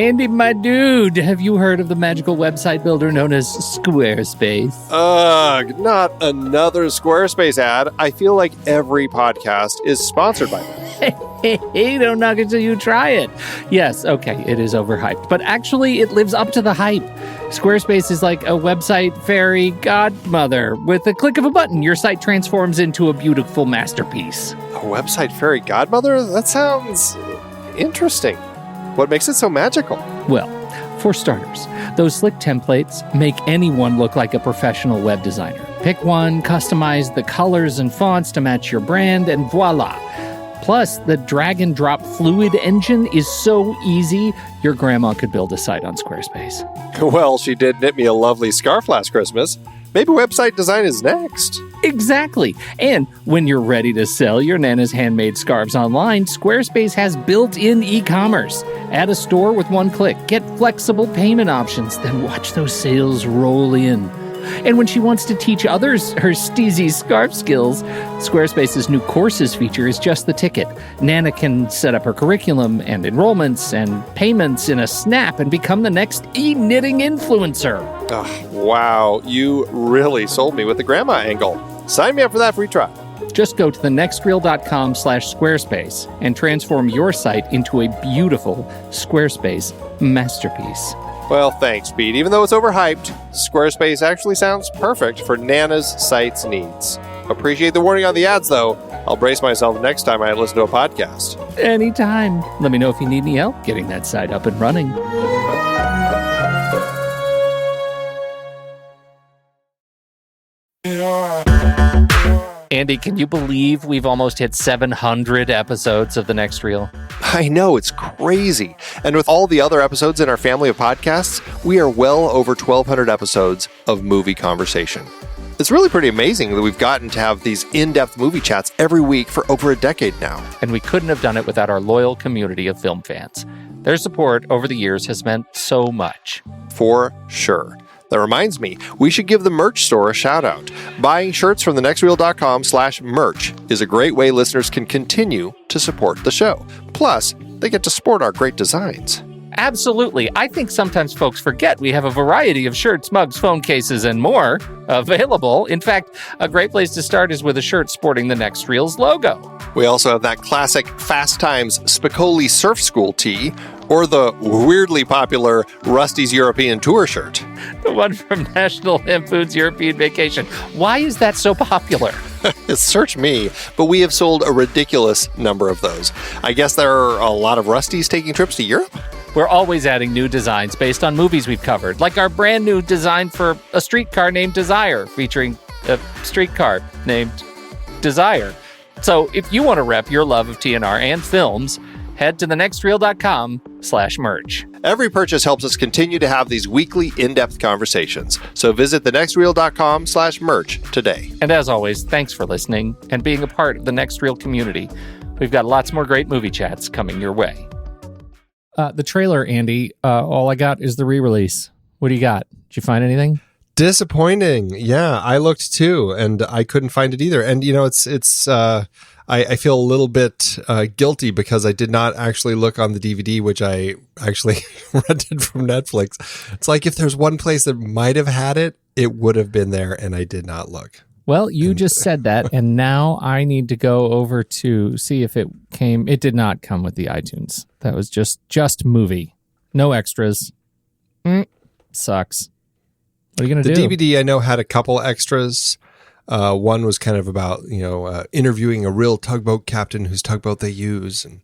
Andy, my dude, have you heard of the magical website builder known as Squarespace? Ugh, not another Squarespace ad. I feel like every podcast is sponsored by them. Hey, don't knock it till you try it. Yes, okay, it is overhyped, but actually it lives up to the hype. Squarespace is like a website fairy godmother. With a click of a button, your site transforms into a beautiful masterpiece. A website fairy godmother? That sounds interesting. What makes it so magical? Well, for starters, those slick templates make anyone look like a professional web designer. Pick one, customize the colors and fonts to match your brand, and voila. Plus, the drag and drop fluid engine is so easy, your grandma could build a site on Squarespace. Well, she did knit me a lovely scarf last Christmas. Maybe website design is next. Exactly. And when you're ready to sell your Nana's handmade scarves online, Squarespace has built-in e-commerce. Add a store with one click. Get flexible payment options. Then watch those sales roll in. And when she wants to teach others her steezy scarf skills, Squarespace's new courses feature is just the ticket. Nana can set up her curriculum and enrollments and payments in a snap and become the next e-knitting influencer. Oh, wow, you really sold me with the grandma angle. Sign me up for that free trial. Just go to thenextreel.com/Squarespace and transform your site into a beautiful Squarespace masterpiece. Well, thanks, Pete. Even though it's overhyped, Squarespace actually sounds perfect for Nana's site's needs. Appreciate the warning on the ads, though. I'll brace myself next time I listen to a podcast. Anytime. Let me know if you need any help getting that site up and running. Andy, can you believe we've almost hit 700 episodes of The Next Reel? I know, it's crazy. And with all the other episodes in our family of podcasts, we are well over 1,200 episodes of movie conversation. It's really pretty amazing that we've gotten to have these in-depth movie chats every week for over a decade now. And we couldn't have done it without our loyal community of film fans. Their support over the years has meant so much. For sure. That reminds me, we should give the merch store a shout out. Buying shirts from thenextreel.com/merch is a great way listeners can continue to support the show. Plus, they get to sport our great designs. Absolutely. I think sometimes folks forget we have a variety of shirts, mugs, phone cases, and more available. In fact, a great place to start is with a shirt sporting the Next Reel's logo. We also have that classic Fast Times Spicoli Surf School tee, or the weirdly popular Rusty's European Tour shirt. The one from National Lampoon's European Vacation. Why is that so popular? Search me, but we have sold a ridiculous number of those. I guess there are a lot of Rustys taking trips to Europe? We're always adding new designs based on movies we've covered, like our brand new design for a streetcar named Desire, featuring a streetcar named Desire. So if you want to rep your love of TNR and films, head to thenextreel.com/merch. Every purchase helps us continue to have these weekly in-depth conversations. So visit thenextreel.com/merch today. And as always, thanks for listening and being a part of the Next Reel community. We've got lots more great movie chats coming your way. The trailer, Andy, all I got is the re-release. What do you got? Did you find anything? Disappointing. Yeah, I looked too, and I couldn't find it either. And, you know, I feel a little bit guilty because I did not actually look on the DVD, which I actually rented from Netflix. It's like if there's one place that might have had it, it would have been there, and I did not look. Well, you just said that, and now I need to go over to see if it came. It did not come with the iTunes. That was just movie. No extras. Sucks. What are you going to do? The DVD I know had a couple extras. One was kind of about, interviewing a real tugboat captain whose tugboat they use. And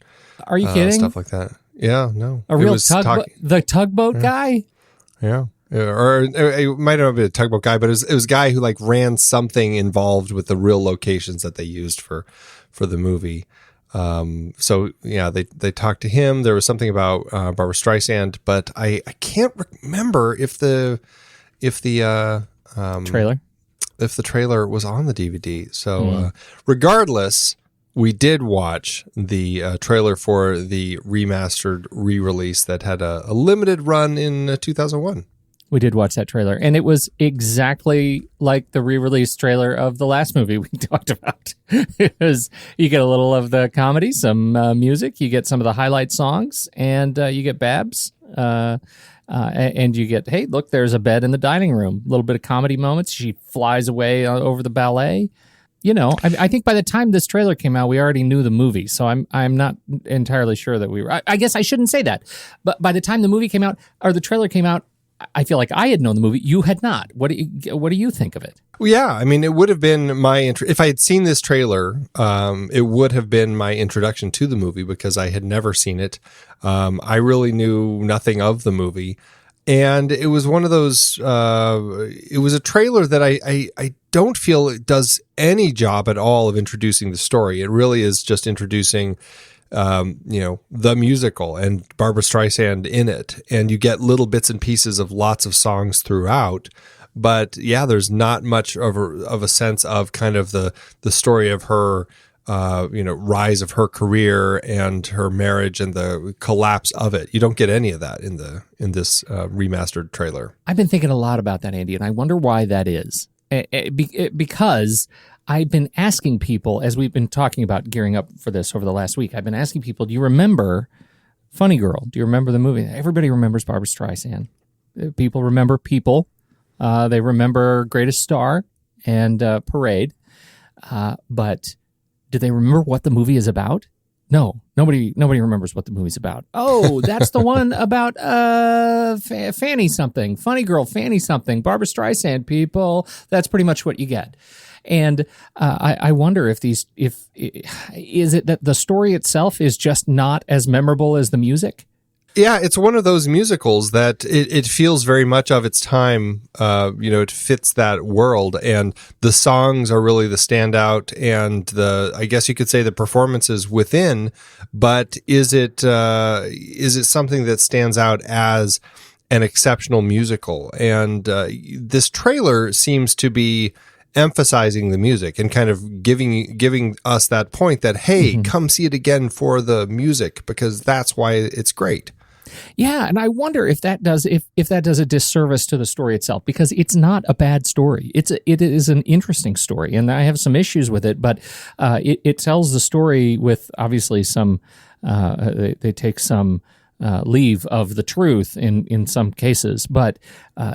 are you kidding? Stuff like that. Yeah, no. A real tugboat? The tugboat guy? Yeah. Or it might not have been a tugboat guy, but it was a guy who ran something involved with the real locations that they used for the movie. So yeah, they talked to him. There was something about Barbra Streisand, but I can't remember if the trailer was on the DVD. So regardless, we did watch the trailer for the remastered re-release that had a limited run in 2001. We did watch that trailer, and it was exactly like the re-release trailer of the last movie we talked about. You get a little of the comedy, some music, you get some of the highlight songs, and you get Babs And you get, hey, look, there's a bed in the dining room. A little bit of comedy moments. She flies away over the ballet. You know, I think by the time this trailer came out, we already knew the movie. So I'm not entirely sure that we were. I guess I shouldn't say that. But by the time the movie came out, or the trailer came out, I feel like I had known the movie. You had not. What do you think of it? Well, yeah, I mean, it would have been if I had seen this trailer, it would have been my introduction to the movie because I had never seen it. I really knew nothing of the movie. And it was one of those, it was a trailer that I don't feel it does any job at all of introducing the story. It really is just introducing, the musical and Barbra Streisand in it. And you get little bits and pieces of lots of songs throughout. But yeah, there's not much of a sense of kind of the story of her, rise of her career and her marriage and the collapse of it. You don't get any of that in this remastered trailer. I've been thinking a lot about that, Andy, and I wonder why that is. Because I've been asking people, as we've been talking about gearing up for this over the last week, I've been asking people, do you remember Funny Girl? Do you remember the movie? Everybody remembers Barbra Streisand. People remember People. They remember Greatest Star and Parade. But do they remember what the movie is about? No, nobody remembers what the movie's about. Oh, that's the one about Fanny something, Funny Girl, Fanny something, Barbra Streisand. People, that's pretty much what you get. And I wonder if is it that the story itself is just not as memorable as the music? Yeah, it's one of those musicals that it feels very much of its time. It fits that world, and the songs are really the standout, and I guess you could say the performances within. But is it something that stands out as an exceptional musical? And this trailer seems to be emphasizing the music and kind of giving us that point that, hey, come see it again for the music, because that's why it's great. Yeah, and I wonder if that does a disservice to the story itself, because it's not a bad story. It is an interesting story, and I have some issues with it, but it tells the story with obviously some. They take some leave of the truth in some cases, but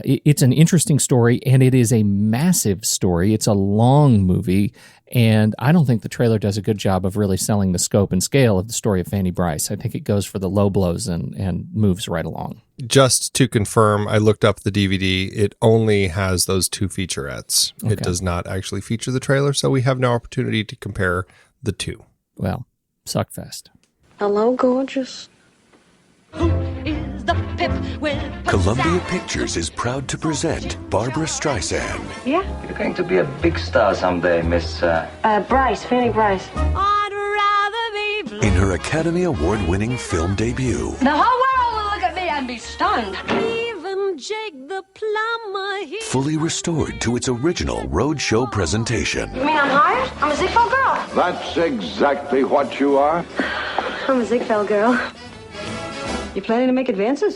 it's an interesting story, and it is a massive story. It's a long movie, and I don't think the trailer does a good job of really selling the scope and scale of the story of Fanny Brice. I think it goes for the low blows and moves right along. Just to confirm, I looked up the DVD. It only has those two featurettes. Okay. It does not actually feature the trailer, so we have no opportunity to compare the two. Well, suckfest. Hello, gorgeous. Who is the pip with Columbia Pictures is proud to present Barbra Streisand. Yeah? You're going to be a big star someday, Miss... Brice, Fanny Brice. I'd rather be In her Academy Award-winning film debut. The whole world will look at me and be stunned. even Jake the plumber. Fully restored to its original roadshow presentation. You mean I'm hired? I'm a Ziegfeld girl. That's exactly what you are. I'm a Ziegfeld girl. You planning to make advances?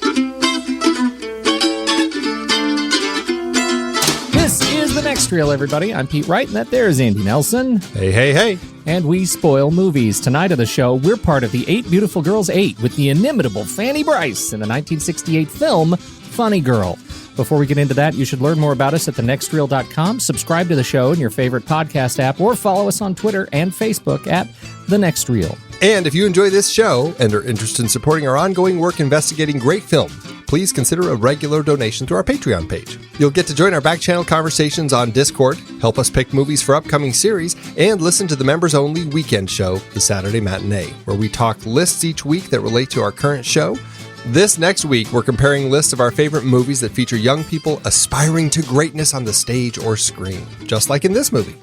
This is The Next Reel, everybody. I'm Pete Wright, and that there is Andy Nelson. Hey, hey, hey. And we spoil movies. Tonight of the show, we're part of the 8 Beautiful Girls 8 with the inimitable Fanny Brice in the 1968 film Funny Girl. Before we get into that, you should learn more about us at thenextreel.com, subscribe to the show in your favorite podcast app, or follow us on Twitter and Facebook at The Next Reel. And if you enjoy this show and are interested in supporting our ongoing work investigating great film, please consider a regular donation to our Patreon page. You'll get to join our back-channel conversations on Discord, help us pick movies for upcoming series, and listen to the members-only weekend show, The Saturday Matinee, where we talk lists each week that relate to our current show. This next week, we're comparing lists of our favorite movies that feature young people aspiring to greatness on the stage or screen, just like in this movie.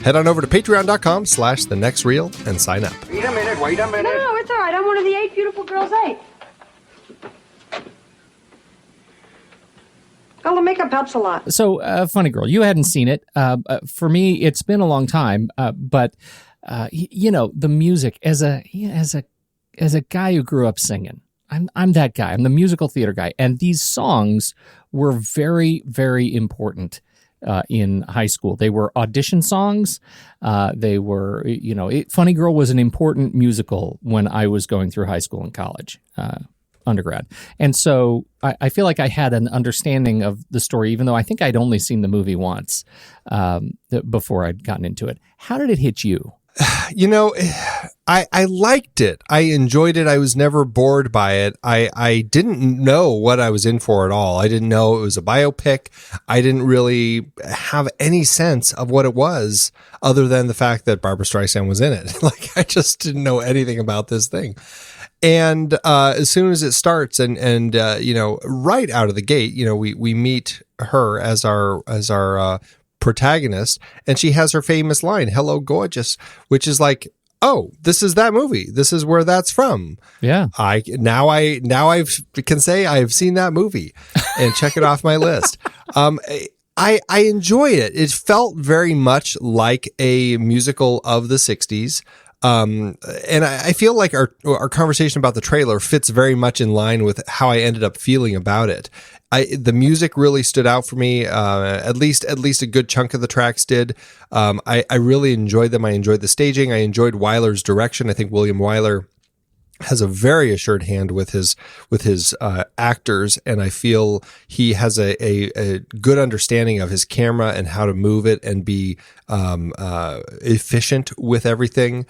Head on over to patreon.com/thenextreel and sign up. Wait a minute. No, it's all right. I'm one of the 8 Beautiful Girls 8. Well, the makeup helps a lot. So, Funny Girl, you hadn't seen it. For me, it's been a long time, but the music as a guy who grew up singing, I'm that guy. I'm the musical theater guy, and these songs were very, very important in high school. They were audition songs. They were, Funny Girl was an important musical when I was going through high school and college. undergrad. And so I feel like I had an understanding of the story, even though I think I'd only seen the movie once before I'd gotten into it. How did it hit you? You know, I liked it. I enjoyed it. I was never bored by it. I didn't know what I was in for at all. I didn't know it was a biopic. I didn't really have any sense of what it was other than the fact that Barbra Streisand was in it. Like, I just didn't know anything about this thing. And as soon as it starts and you know, right out of the gate, you know, we meet her as our protagonist, and she has her famous line, "Hello, gorgeous," which is like, oh, this is that movie. This is where that's from. Yeah. I can say I've seen that movie and check it off my list. I enjoy it. It felt very much like a musical of the 60s. And I feel like our conversation about the trailer fits very much in line with how I ended up feeling about it. The music really stood out for me. At least a good chunk of the tracks did. I really enjoyed them. I enjoyed the staging. I enjoyed Wyler's direction. I think William Wyler has a very assured hand with his actors, and I feel he has a good understanding of his camera and how to move it and be efficient with everything.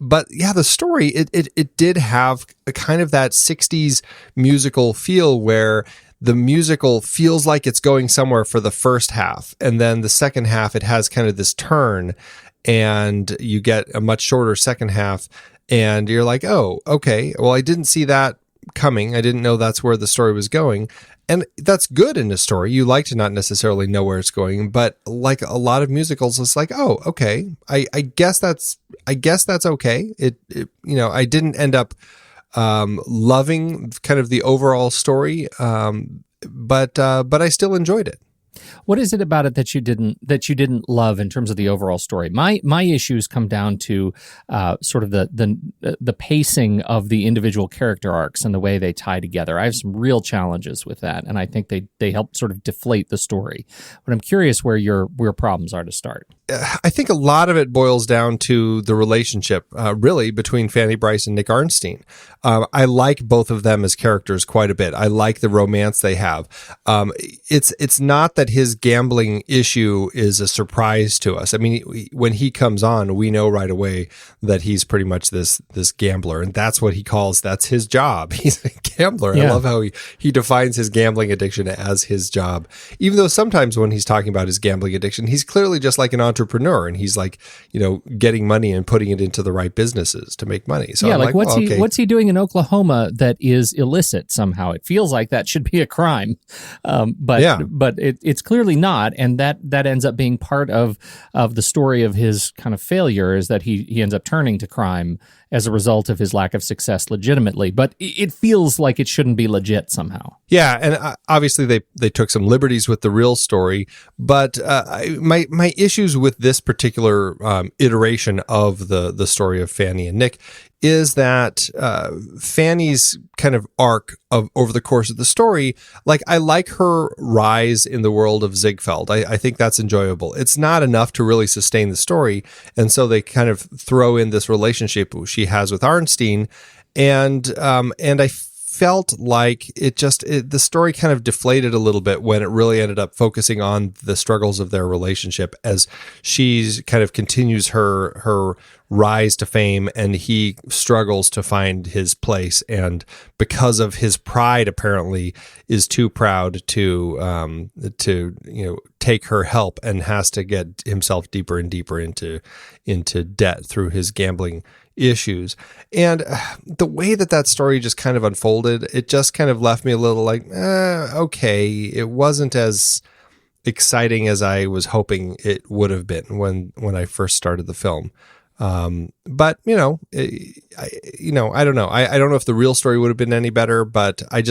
But yeah, the story, it did have a kind of that 60s musical feel where the musical feels like it's going somewhere for the first half, and then the second half it has kind of this turn, and you get a much shorter second half. And you're like, oh, okay, well, I didn't see that coming. I didn't know that's where the story was going. And that's good in a story. You like to not necessarily know where it's going, but like a lot of musicals, it's like, oh, okay, I guess that's okay. It you know, I didn't end up loving kind of the overall story, but I still enjoyed it. What is it about it that you didn't love in terms of the overall story? My issues come down to sort of the pacing of the individual character arcs and the way they tie together. I have some real challenges with that, and I think they help sort of deflate the story. But I'm curious where your problems are to start. I think a lot of it boils down to the relationship, really, between Fanny Brice and Nick Arnstein. I like both of them as characters quite a bit. I like the romance they have. It's not that his gambling issue is a surprise to us. I mean, when he comes on, we know right away that he's pretty much this gambler, and that's what he calls, that's his job. He's a gambler. Yeah. I love how he defines his gambling addiction as his job, even though sometimes when he's talking about his gambling addiction, he's clearly just like an entrepreneur, and he's like, you know, getting money and putting it into the right businesses to make money. So yeah, I'm like what's he doing in Oklahoma that is illicit somehow? It feels like that should be a crime, but it's clearly not, and that ends up being part of the story of his kind of failure, is that he ends up turning to crime as a result of his lack of success legitimately. But it feels like it shouldn't be legit somehow. Yeah, and obviously they took some liberties with the real story, but my issues with this particular iteration of the story of Fanny and Nick is that Fanny's kind of arc over the course of the story, like, I like her rise in the world of Ziegfeld. I think that's enjoyable. It's not enough to really sustain the story, and so they kind of throw in this relationship she has with Arnstein, and I felt like the story kind of deflated a little bit when it really ended up focusing on the struggles of their relationship as she's kind of continues her rise to fame, and he struggles to find his place, and because of his pride, apparently is too proud to you know, take her help, and has to get himself deeper and deeper into debt through his gambling issues. And the way that story just kind of unfolded, it just kind of left me a little like, okay, it wasn't as exciting as I was hoping it would have been when I first started the film. But you know, I don't know. I don't know if the real story would have been any better, but I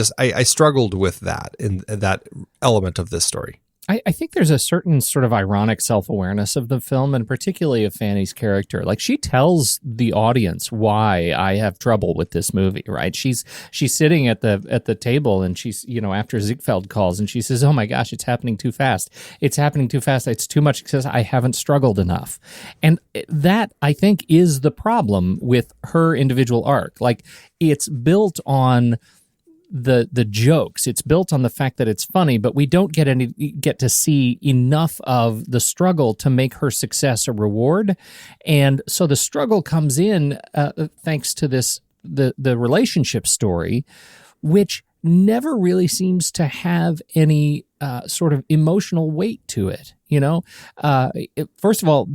struggled with that in that element of this story. I think there's a certain sort of ironic self-awareness of the film, and particularly of Fanny's character. Like, she tells the audience why I have trouble with this movie, right? She's sitting at the table, and she's, after Ziegfeld calls, and she says, "Oh my gosh, it's happening too fast. It's happening too fast. It's too much success. I haven't struggled enough." And that, I think, is the problem with her individual arc. Like, it's built on the jokes. It's built on the fact that it's funny, but we don't get to see enough of the struggle to make her success a reward. And so the struggle comes in thanks to the relationship story, which never really seems to have any sort of emotional weight to it. First of all,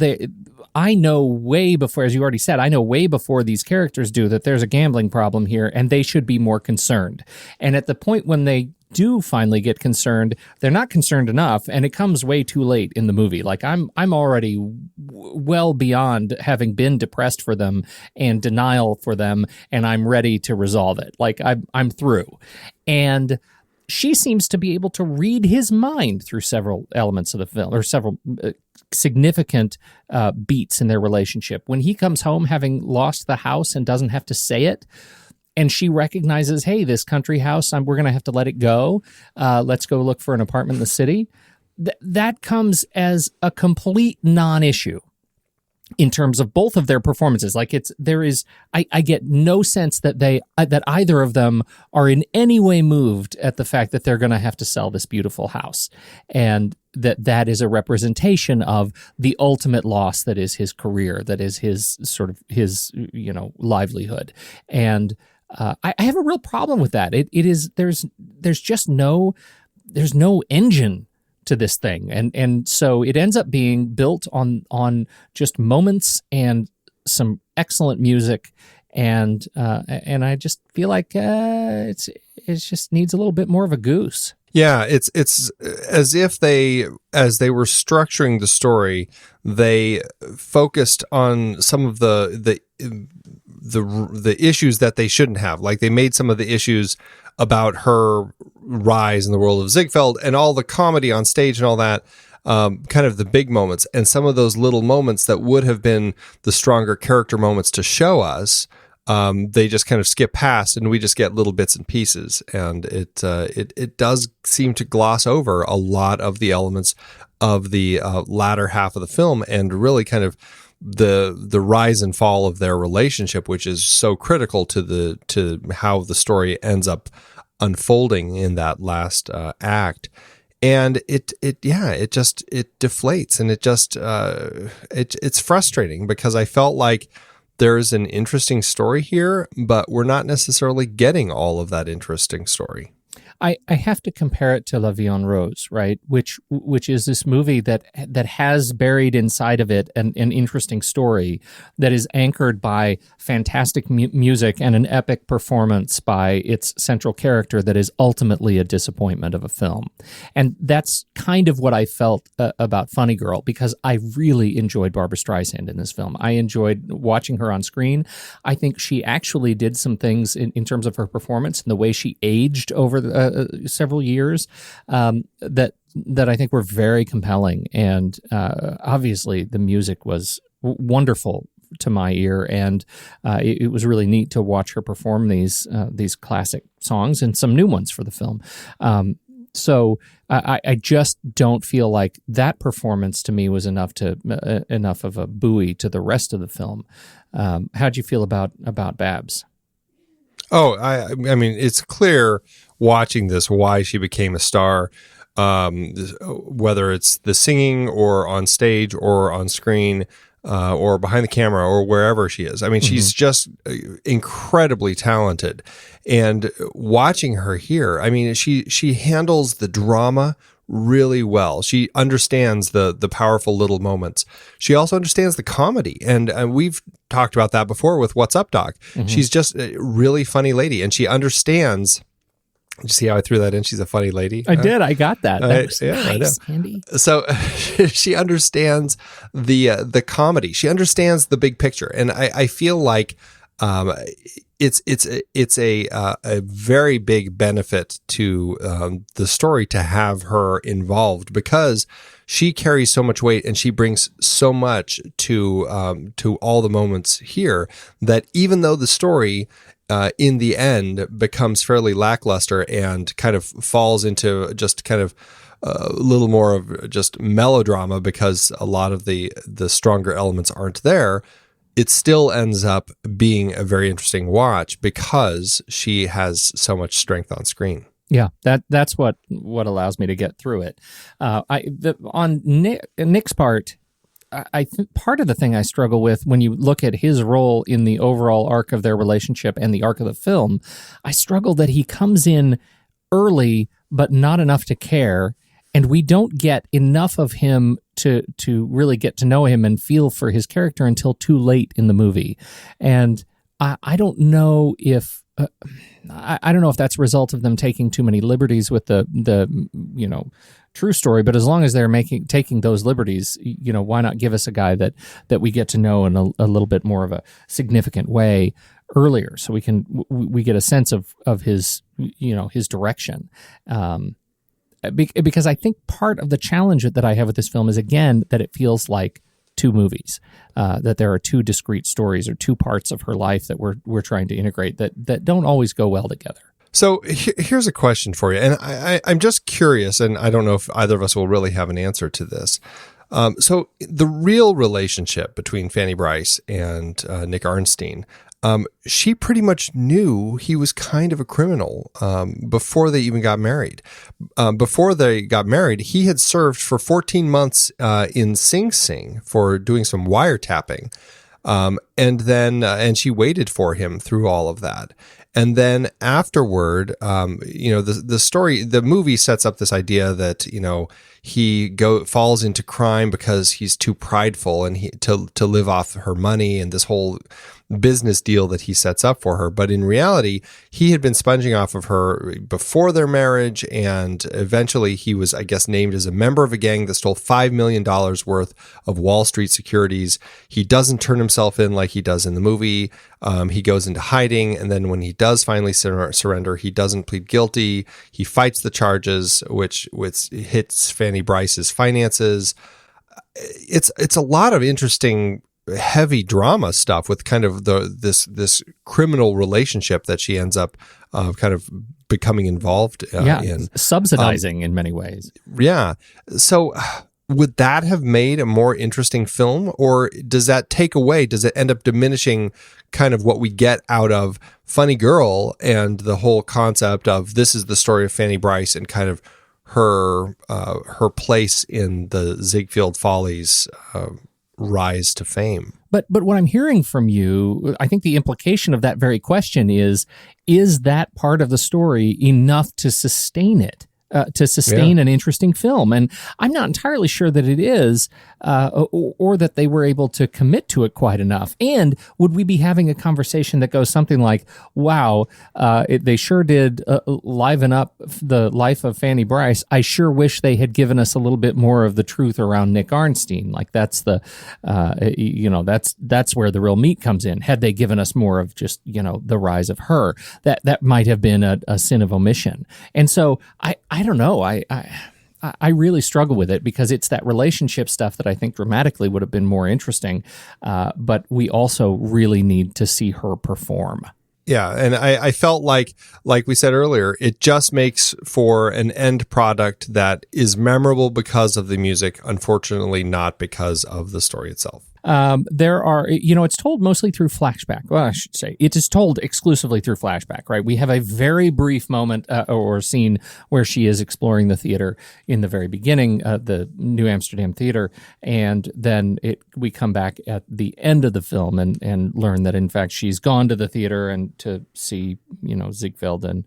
I know way before, as you already said, I know way before these characters do that there's a gambling problem here, and they should be more concerned. And at the point when they do finally get concerned, they're not concerned enough, and it comes way too late in the movie. Like, I'm already well beyond having been depressed for them and denial for them, and I'm ready to resolve it. Like, I'm through. And she seems to be able to read his mind through several elements of the film, or several significant beats in their relationship. When he comes home having lost the house and doesn't have to say it, and she recognizes, hey, this country house, we're going to have to let it go. Let's go look for an apartment in the city. That comes as a complete non-issue in terms of both of their performances. Like, I get no sense that either of them are in any way moved at the fact that they're going to have to sell this beautiful house, and that is a representation of the ultimate loss that is his career, that is his sort of his livelihood. And I have a real problem with that. It is there's just no engine to this thing, and so it ends up being built on just moments and some excellent music, and I just feel like it just needs a little bit more of a goose. Yeah, it's as if as they were structuring the story, they focused on some of the issues that they shouldn't have. Like, they made some of the issues about her rise in the world of Ziegfeld and all the comedy on stage and all that, kind of the big moments, and some of those little moments that would have been the stronger character moments to show us, they just kind of skip past, and we just get little bits and pieces. And it does seem to gloss over a lot of the elements of the latter half of the film, and really kind of the rise and fall of their relationship, which is so critical to how the story ends up unfolding in that last act. And it deflates, and it's frustrating, because I felt like there's an interesting story here, but we're not necessarily getting all of that interesting story. I have to compare it to La Vie en Rose, right? Which is this movie that has buried inside of it an interesting story that is anchored by fantastic music and an epic performance by its central character that is ultimately a disappointment of a film. And that's kind of what I felt about Funny Girl, because I really enjoyed Barbra Streisand in this film. I enjoyed watching her on screen. I think she actually did some things in terms of her performance and the way she aged over several years that I think were very compelling, and obviously the music was wonderful to my ear, and it was really neat to watch her perform these classic songs and some new ones for the film. So I just don't feel like that performance to me was enough of a buoy to the rest of the film. How'd you feel about Babs? Oh, I mean, it's clear watching this why she became a star, whether it's the singing or on stage or on screen or behind the camera or wherever she is. I mean, she's just incredibly talented. And watching her here, I mean, she handles the drama really well. She understands the powerful little moments. She also understands the comedy, and we've talked about that before with What's Up, Doc. She's just a really funny lady, and she understands. Did you see how I threw that in? She's a funny lady. I did. I got that. That was nice, Andy. So she understands the comedy. She understands the big picture, and I feel like it's a very big benefit to the story to have her involved, because she carries so much weight and she brings so much to all the moments here, that even though the story in the end becomes fairly lackluster and kind of falls into just kind of a little more of just melodrama because a lot of the stronger elements aren't there, it still ends up being a very interesting watch because she has so much strength on screen. Yeah, that's what allows me to get through it. On Nick's part, I think part of the thing I struggle with when you look at his role in the overall arc of their relationship and the arc of the film, I struggle that he comes in early but not enough to care, and we don't get enough of him to really get to know him and feel for his character until too late in the movie. And I don't know if I don't know if that's a result of them taking too many liberties with the true story, but as long as they're taking those liberties, why not give us a guy that we get to know in a little bit more of a significant way earlier, so we get a sense of his his direction. Because I think part of the challenge that I have with this film is, again, that it feels like two movies, that there are two discrete stories or two parts of her life that we're trying to integrate that don't always go well together. So here's a question for you, and I'm just curious, and I don't know if either of us will really have an answer to this. So the real relationship between Fanny Brice and Nick Arnstein, she pretty much knew he was kind of a criminal before they even got married. Before they got married, he had served for 14 months in Sing Sing for doing some wiretapping. And she waited for him through all of that. And then afterward, the movie sets up this idea that, he falls into crime because he's too prideful and to live off her money and this whole business deal that he sets up for her. But in reality, he had been sponging off of her before their marriage, and eventually he was, I guess, named as a member of a gang that stole $5 million worth of Wall Street securities. He doesn't turn himself in like he does in the movie. He goes into hiding, and then when he does finally surrender, he doesn't plead guilty. He fights the charges, which hits Fanny Brice's finances. It's a lot of interesting, heavy drama stuff with kind of this criminal relationship that she ends up kind of becoming involved in. Subsidizing in many ways. Yeah. So would that have made a more interesting film, or does that take away? Does it end up diminishing kind of what we get out of Funny Girl and the whole concept of this is the story of Fanny Brice and kind of her place in the Ziegfeld Follies rise to fame? But what I'm hearing from you, I think the implication of that very question is that part of the story enough to sustain it? An interesting film. And I'm not entirely sure that it is, or that they were able to commit to it quite enough. And would we be having a conversation that goes something like, wow, they sure did liven up the life of Fanny Brice. I sure wish they had given us a little bit more of the truth around Nick Arnstein. Like that's that's where the real meat comes in. Had they given us more of just, the rise of her, that might have been a sin of omission. And so I don't know. I really struggle with it because it's that relationship stuff that I think dramatically would have been more interesting. But we also really need to see her perform. Yeah, and I felt like we said earlier, it just makes for an end product that is memorable because of the music, unfortunately not because of the story itself. There are, it's told mostly through flashback. Well, I should say it is told exclusively through flashback, right? We have a very brief moment or scene where she is exploring the theater in the very beginning, the New Amsterdam Theater, and then we come back at the end of the film and learn that in fact she's gone to the theater and to see, Ziegfeld and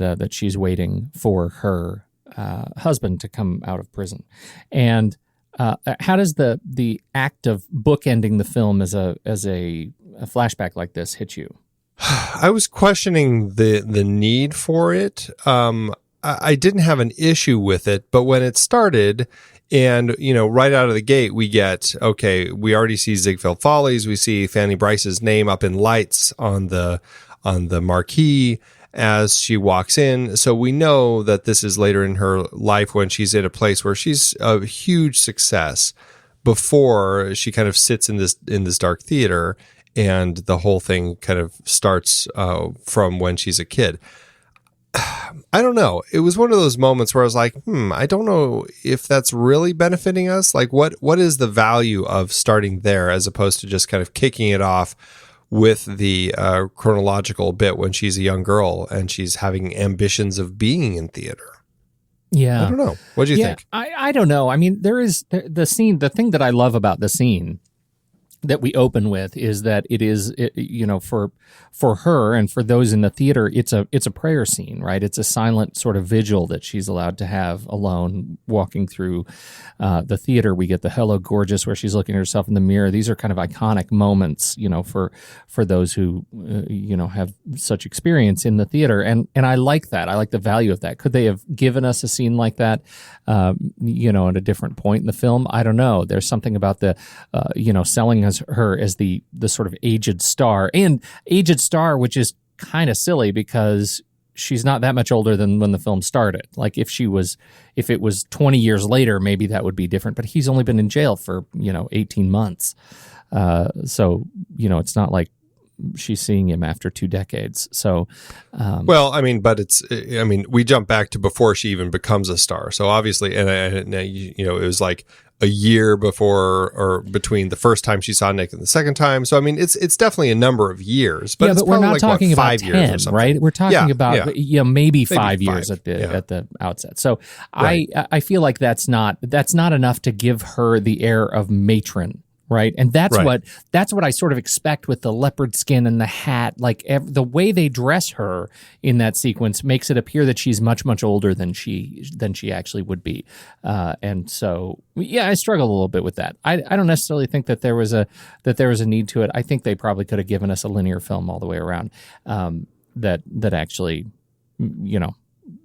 that she's waiting for her husband to come out of prison. And how does the act of bookending the film as a flashback like this hit you? I was questioning the need for it. I didn't have an issue with it, but when it started, And, right out of the gate, we already see Ziegfeld Follies. We see Fanny Brice's name up in lights on the marquee as she walks in. So we know that this is later in her life when she's in a place where she's a huge success before she kind of sits in this dark theater, and the whole thing kind of starts from when she's a kid. I don't know. It was one of those moments where I was like, I don't know if that's really benefiting us. Like, what is the value of starting there as opposed to just kind of kicking it off with the chronological bit when she's a young girl and she's having ambitions of being in theater? Yeah. I don't know. What do you think? I don't know. I mean, there is the scene. The thing that I love about the scene that we open with is that it is, for her and for those in the theater, it's a prayer scene, right? It's a silent sort of vigil that she's allowed to have alone walking through the theater. We get the "Hello, Gorgeous," where she's looking at herself in the mirror. These are kind of iconic moments, for those who, have such experience in the theater. And I like that. I like the value of that. Could they have given us a scene like that, at a different point in the film? I don't know. There's something about the, selling her as the sort of aged star, which is kind of silly because she's not that much older than when the film started. Like if it was 20 years later, maybe that would be different, but he's only been in jail for, 18 months. So, it's not like she's seeing him after 2 decades. So, we jump back to before she even becomes a star. So obviously, and it was like a year before or between the first time she saw Nick and the second time. So, I mean, it's definitely a number of years, but it's we're not like, talking about 5 years or 10, something. right? We're talking about, maybe 5 years at yeah. at the outset. So Right. I feel like that's not enough to give her the air of matron. Right. And that's Right. what I sort of expect with the leopard skin and the hat. Like the way they dress her in that sequence makes it appear that she's much, much older than she actually would be. And so, I struggle a little bit with that. I don't necessarily think that there was a need to it. I think they probably could have given us a linear film all the way around that actually,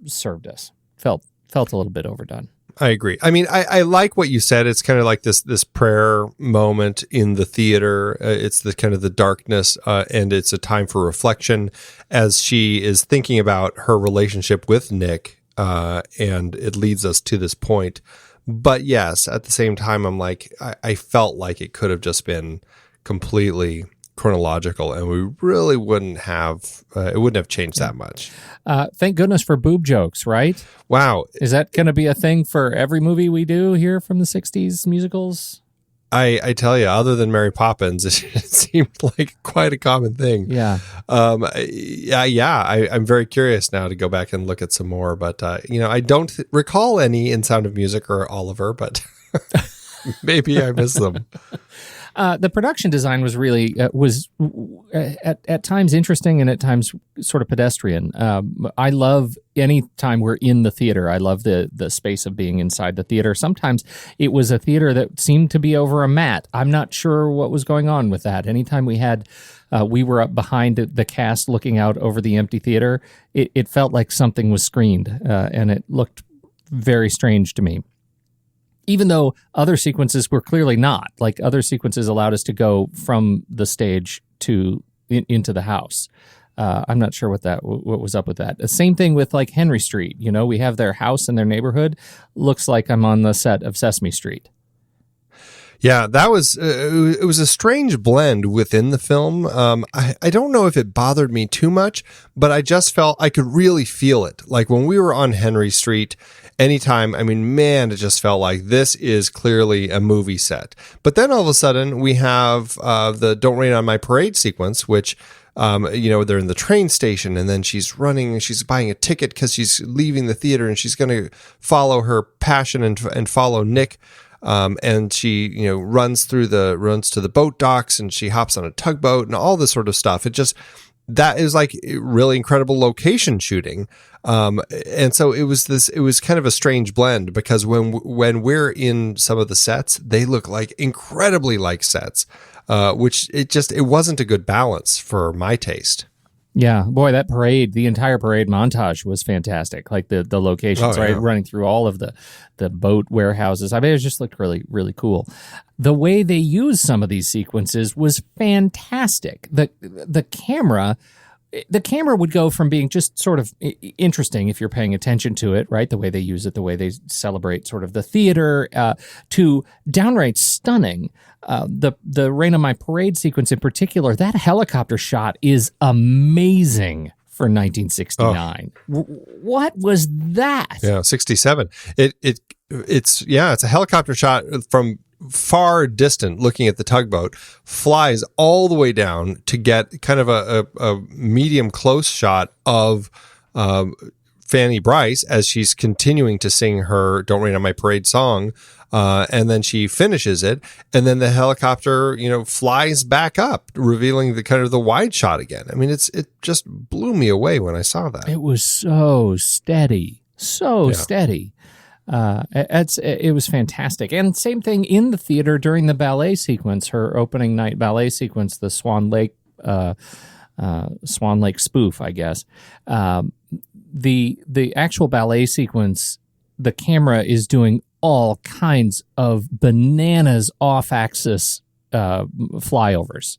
served us. Felt a little bit overdone. I agree. I mean, I like what you said. It's kind of like this prayer moment in the theater. It's the kind of the darkness, and it's a time for reflection as she is thinking about her relationship with Nick, and it leads us to this point. But yes, at the same time, I'm like, I felt like it could have just been completely chronological, and we really wouldn't have changed that much. Thank goodness for boob jokes, right? Wow. Is that going to be a thing for every movie we do here from the 60s musicals? I tell you, other than Mary Poppins, it seemed like quite a common thing. Yeah. I'm very curious now to go back and look at some more, but I don't recall any in Sound of Music or Oliver, but maybe I missed them. The production design was really at times interesting and at times sort of pedestrian. I love any time we're in the theater. I love the space of being inside the theater. Sometimes it was a theater that seemed to be over a mat. I'm not sure what was going on with that. Anytime we were up behind the cast looking out over the empty theater, it felt like something was screened, and it looked very strange to me. Even though other sequences were clearly not. Like other sequences allowed us to go from the stage to into the house. I'm not sure what was up with that. The same thing with like Henry Street. We have their house and their neighborhood. Looks like I'm on the set of Sesame Street. Yeah, that was it was a strange blend within the film. I don't know if it bothered me too much, but I just felt I could really feel it. Like when we were on Henry Street, anytime, I mean, man, it just felt like this is clearly a movie set. But then all of a sudden we have the Don't Rain on My Parade sequence, which they're in the train station, and then she's running and she's buying a ticket because she's leaving the theater and she's going to follow her passion and follow Nick. And she, runs to the boat docks and she hops on a tugboat and all this sort of stuff. That is like really incredible location shooting. And so it was kind of a strange blend because when we're in some of the sets, they look like incredibly like sets, which it wasn't a good balance for my taste. Yeah, boy, that parade, the entire parade montage was fantastic. Like the locations, right, running through all of the boat warehouses. I mean, it just looked really, really cool. The way they used some of these sequences was fantastic. The camera would go from being just sort of interesting if you're paying attention to it, right? The way they use it, the way they celebrate sort of the theater, to downright stunning. The Rain on My Parade sequence in particular, that helicopter shot is amazing for 1969. What was that? Yeah, 67. It's a helicopter shot from far distant, looking at the tugboat, flies all the way down to get kind of a medium close shot of Fanny Brice as she's continuing to sing her "Don't Rain on My Parade" song, and then she finishes it, and then the helicopter, flies back up, revealing the kind of the wide shot again. I mean, it just blew me away when I saw that. It was so steady, steady. It was fantastic. And same thing in the theater during the ballet sequence, her opening night ballet sequence, the Swan Lake spoof, I guess. The actual ballet sequence, the camera is doing all kinds of bananas off-axis flyovers,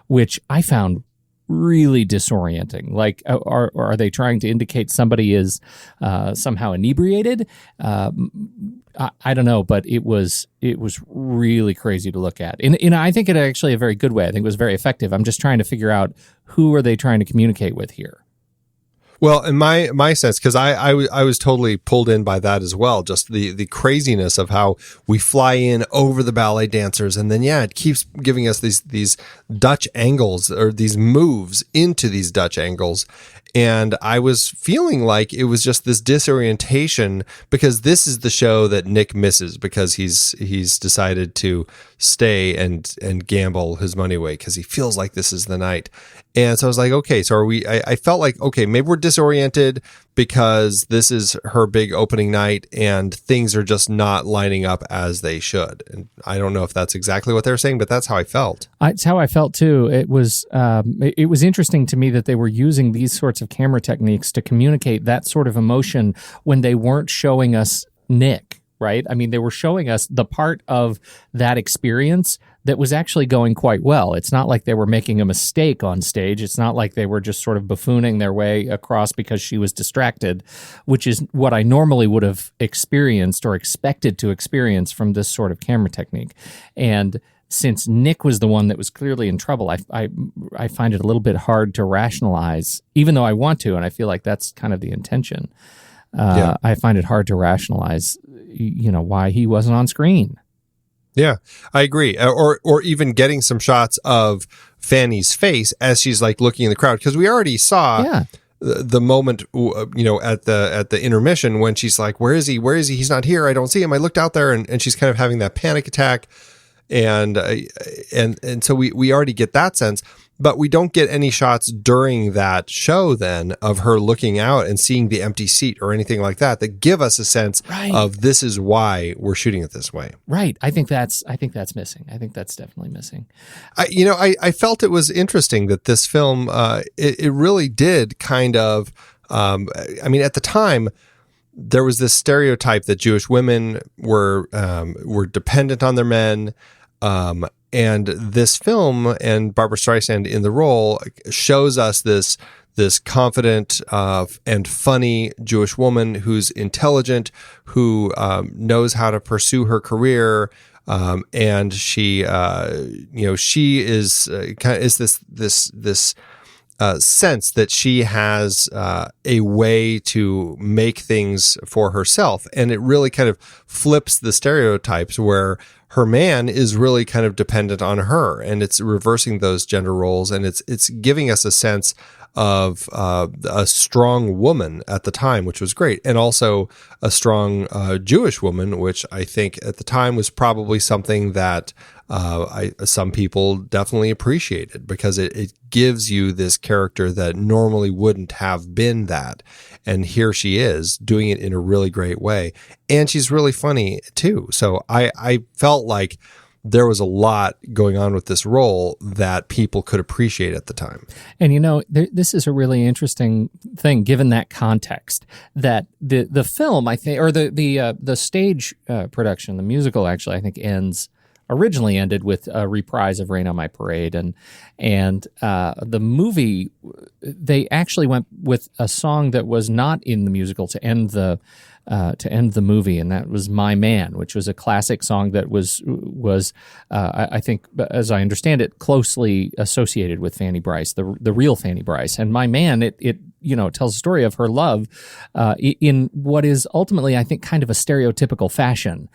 which I found really disorienting. Like, are they trying to indicate somebody is somehow inebriated? I don't know, but it was really crazy to look at. And I think it actually a very good way. I think it was very effective. I'm just trying to figure out who are they trying to communicate with here. Well, in my sense, because I was totally pulled in by that as well, just the craziness of how we fly in over the ballet dancers, and then it keeps giving us these Dutch angles, or these moves into these Dutch angles. And I was feeling like it was just this disorientation, because this is the show that Nick misses, because he's decided to stay and gamble his money away because he feels like this is the night. And so I was like, okay, so I felt like, okay, maybe we're disoriented because this is her big opening night and things are just not lining up as they should. And I don't know if that's exactly what they're saying, but that's how I felt. It's how I felt too. It was interesting to me that they were using these sorts of camera techniques to communicate that sort of emotion when they weren't showing us Nick, right? I mean, they were showing us the part of that experience that was actually going quite well. It's not like they were making a mistake on stage. It's not like they were just sort of buffooning their way across because she was distracted, which is what I normally would have experienced or expected to experience from this sort of camera technique. And since Nick was the one that was clearly in trouble, I find it a little bit hard to rationalize, even though I want to, and I feel like that's kind of the intention. I find it hard to rationalize, why he wasn't on screen. Yeah, I agree. Or even getting some shots of Fanny's face as she's like looking in the crowd, because we already saw the moment, at the intermission when she's like, "Where is he? Where is he? He's not here. I don't see him." I looked out there, and she's kind of having that panic attack, and so we already get that sense. But we don't get any shots during that show then of her looking out and seeing the empty seat or anything like that give us a sense of this is why we're shooting it this way. Right. I think that's missing. I think that's definitely missing. I felt it was interesting that this film, it really did kind of, at the time, there was this stereotype that Jewish women were dependent on their men. And this film, and Barbra Streisand in the role, shows us this confident and funny Jewish woman who's intelligent, who knows how to pursue her career, and she is this sense that she has a way to make things for herself, and it really kind of flips the stereotypes where her man is really kind of dependent on her, and it's reversing those gender roles, and it's giving us a sense of a strong woman at the time, which was great, and also a strong Jewish woman, which I think at the time was probably something that some people definitely appreciated, because it gives you this character that normally wouldn't have been that. And here she is doing it in a really great way. And she's really funny too. So I felt like there was a lot going on with this role that people could appreciate at the time. And this is a really interesting thing, given that context, that the film, I think, or the stage production, the musical, actually, I think originally ended with a reprise of "Rain on My Parade," and the movie, they actually went with a song that was not in the musical to end the movie, and that was "My Man," which was a classic song that was I think, as I understand it, closely associated with Fanny Brice, the real Fanny Brice. And "My Man," it tells a story of her love in what is ultimately, I think, kind of a stereotypical fashion.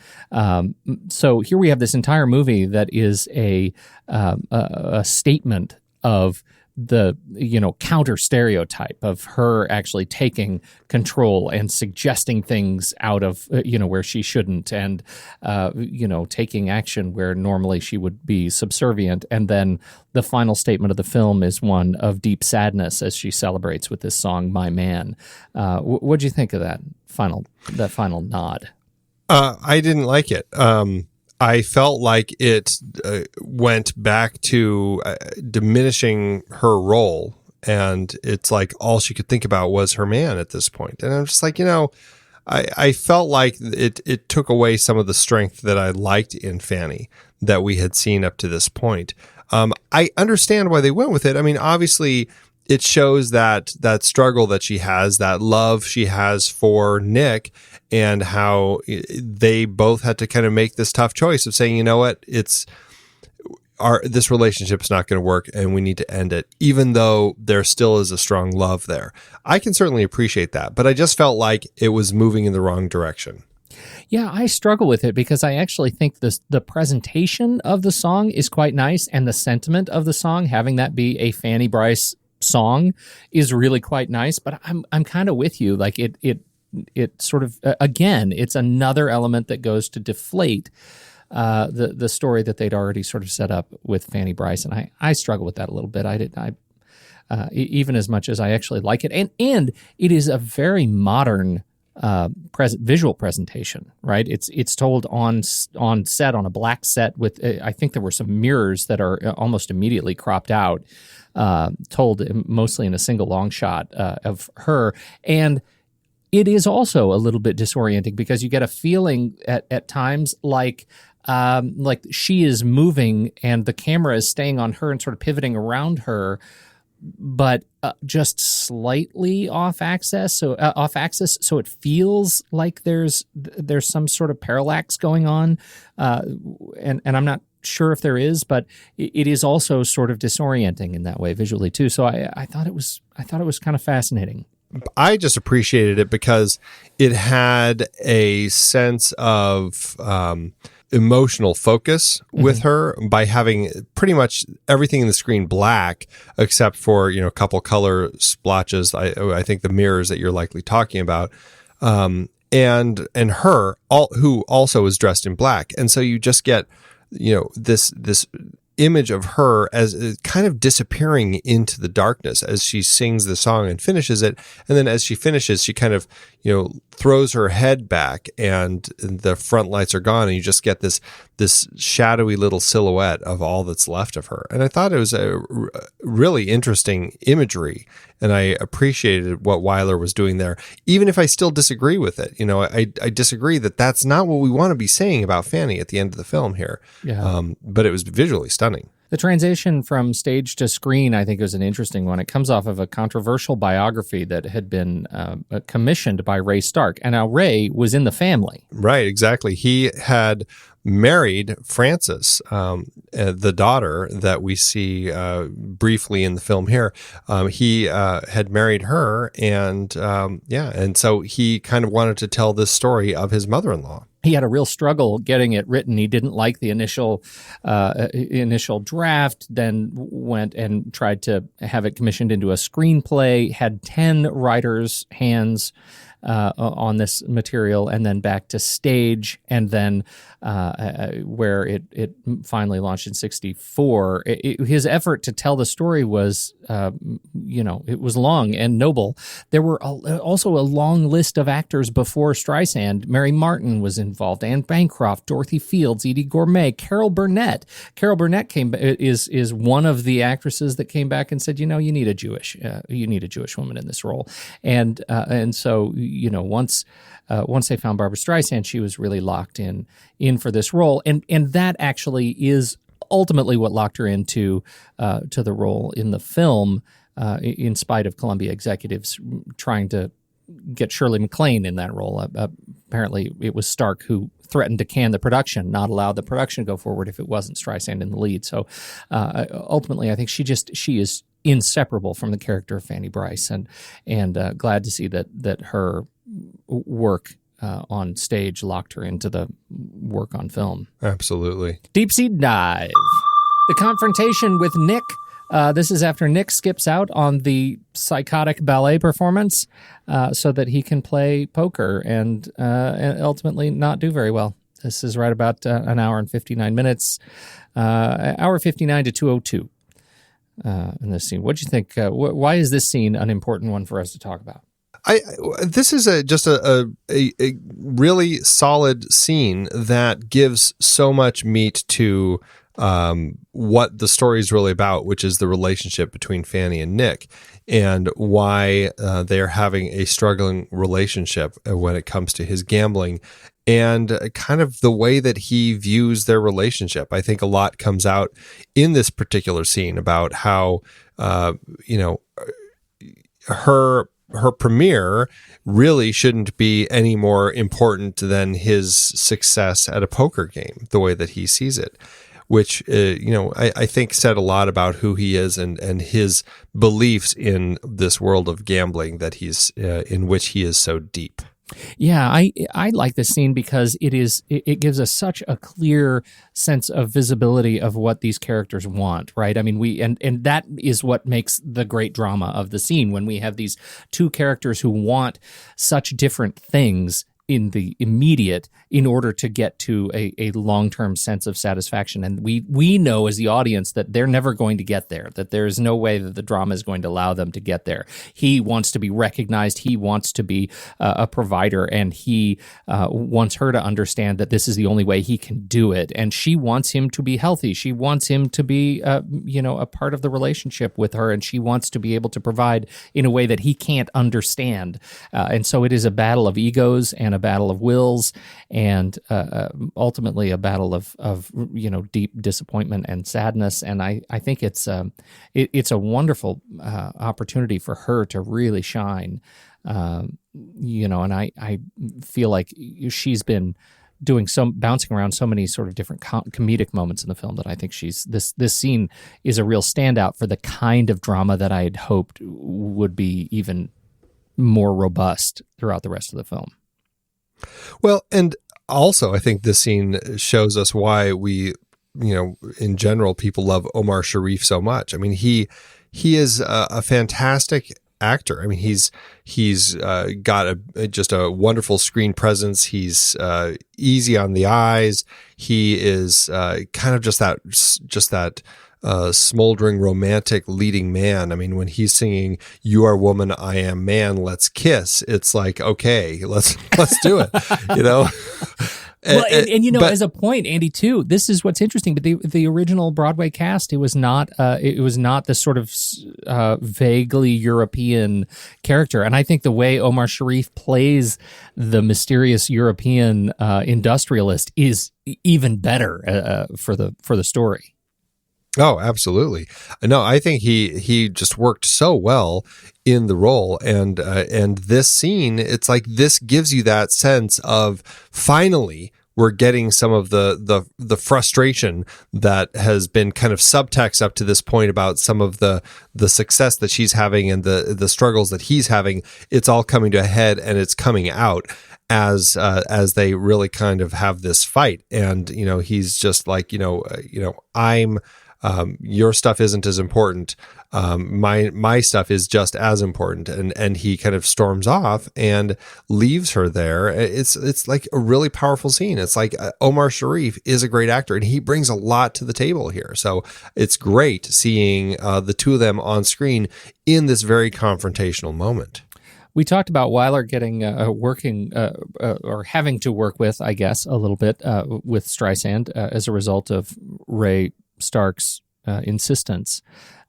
So here we have this entire movie that is a statement of the counter stereotype of her actually taking control and suggesting things out of where she shouldn't, and taking action where normally she would be subservient. And then the final statement of the film is one of deep sadness as she celebrates with this song "My Man." What'd you think of that final nod? I didn't like it. I felt like it went back to diminishing her role, and it's like all she could think about was her man at this point. And I'm just like, I felt like it took away some of the strength that I liked in Fanny that we had seen up to this point. I understand why they went with it. I mean, obviously, it shows that struggle that she has, that love she has for Nick, and how they both had to kind of make this tough choice of saying, you know what, this relationship's not going to work and we need to end it, even though there still is a strong love there. I can certainly appreciate that, but I just felt like it was moving in the wrong direction. Yeah, I struggle with it because I actually think the presentation of the song is quite nice, and the sentiment of the song, having that be a Fanny Brice song, is really quite nice. But I'm kind of with you. Like it sort of, again, it's another element that goes to deflate the story that they'd already sort of set up with Fanny Brice, and I struggle with that a little bit. Even as much as I actually like it, and it is a very modern visual presentation, right? It's told on set, on a black set with, I think there were some mirrors that are almost immediately cropped out, told mostly in a single long shot of her. And it is also a little bit disorienting because you get a feeling at times like she is moving and the camera is staying on her and sort of pivoting around her, but just slightly off axis. So it feels like there's some sort of parallax going on, and I'm not sure if there is, but it is also sort of disorienting in that way visually too. So I thought it was kind of fascinating. I just appreciated it because it had a sense of emotional focus with her by having pretty much everything in the screen black except for a couple color splotches. I think the mirrors that you're likely talking about, and her who also is dressed in black, and so you just get this image of her as kind of disappearing into the darkness as she sings the song and finishes it. And then as she finishes, she kind of, throws her head back and the front lights are gone. And you just get this shadowy little silhouette of all that's left of her. And I thought it was a really interesting imagery. And I appreciated what Wyler was doing there, even if I still disagree with it. I disagree that that's not what we want to be saying about Fanny at the end of the film here. Yeah. But it was visually stunning. The transition from stage to screen, I think, was an interesting one. It comes off of a controversial biography that had been commissioned by Ray Stark. And now Ray was in the family. Right, exactly. He had married Frances, the daughter that we see briefly in the film here. He had married her, and so he kind of wanted to tell this story of his mother-in-law. He had a real struggle getting it written. He didn't like the initial draft, then went and tried to have it commissioned into a screenplay, had 10 writers' hands on this material, and then back to stage, and then where it finally launched in 1964. His effort to tell the story was, it was long and noble. There were also a long list of actors before Streisand. Mary Martin was in involved. Anne Bancroft, Dorothy Fields, Edie Gourmet, Carol Burnett. Carol Burnett is one of the actresses that came back and said, you need a Jewish woman in this role. And so, once they found Barbra Streisand, she was really locked in for this role. And that actually is ultimately what locked her into to the role in the film, in spite of Columbia executives trying to get Shirley MacLaine in that role. Apparently, it was Stark who threatened to can the production, not allow the production to go forward if it wasn't Streisand in the lead. So ultimately, I think she is inseparable from the character of Fanny Brice, and glad to see that her work on stage locked her into the work on film. Absolutely. Deep Sea Dive. The confrontation with Nick. This is after Nick skips out on the psychotic ballet performance so that he can play poker and ultimately not do very well. This is right about an hour and 59 minutes, hour 59 to 2:02 in this scene. What do you think? Why is this scene an important one for us to talk about? This is just a really solid scene that gives so much meat to what the story is really about, which is the relationship between Fanny and Nick, and why they're having a struggling relationship when it comes to his gambling, and kind of the way that he views their relationship. I think a lot comes out in this particular scene about how, her premiere really shouldn't be any more important than his success at a poker game, the way that he sees it, which, I think said a lot about who he is and his beliefs in this world of gambling that he's in which he is so deep. Yeah, I like this scene because it gives us such a clear sense of visibility of what these characters want, right? I mean, and that is what makes the great drama of the scene, when we have these two characters who want such different things in the immediate in order to get to a long-term sense of satisfaction. And we know as the audience that they're never going to get there, that there's no way that the drama is going to allow them to get there. He wants to be recognized. He wants to be a provider, and he wants her to understand that this is the only way he can do it. And she wants him to be healthy. She wants him to be, a part of the relationship with her, and she wants to be able to provide in a way that he can't understand. And so it is a battle of egos and a battle of wills, and ultimately a battle of deep disappointment and sadness. And I think it's a wonderful opportunity for her to really shine. And I feel like she's been bouncing around so many sort of different comedic moments in the film that I think this scene is a real standout for the kind of drama that I had hoped would be even more robust throughout the rest of the film. Well, and also I think this scene shows us why we, in general, people love Omar Sharif so much. I mean, he is a fantastic actor. I mean, he's got just a wonderful screen presence. He's easy on the eyes. He is kind of just that smoldering romantic leading man. I mean, when he's singing "You Are Woman, I Am Man, Let's Kiss," it's like, okay, let's do it. Well, as a point, Andy, too, this is what's interesting. But the original Broadway cast, it was not this sort of vaguely European character. And I think the way Omar Sharif plays the mysterious European industrialist is even better for the story. Oh, absolutely. No, I think he just worked so well in the role, and this scene, it's like this gives you that sense of finally we're getting some of the frustration that has been kind of subtext up to this point about some of the success that she's having and the struggles that he's having. It's all coming to a head, and it's coming out as they really kind of have this fight. And he's just like, I'm. Your stuff isn't as important. My stuff is just as important. And he kind of storms off and leaves her there. It's like a really powerful scene. It's like Omar Sharif is a great actor, and he brings a lot to the table here. So it's great seeing the two of them on screen in this very confrontational moment. We talked about Wyler getting working or having to work with, I guess, a little bit with Streisand as a result of Ray Stark's insistence.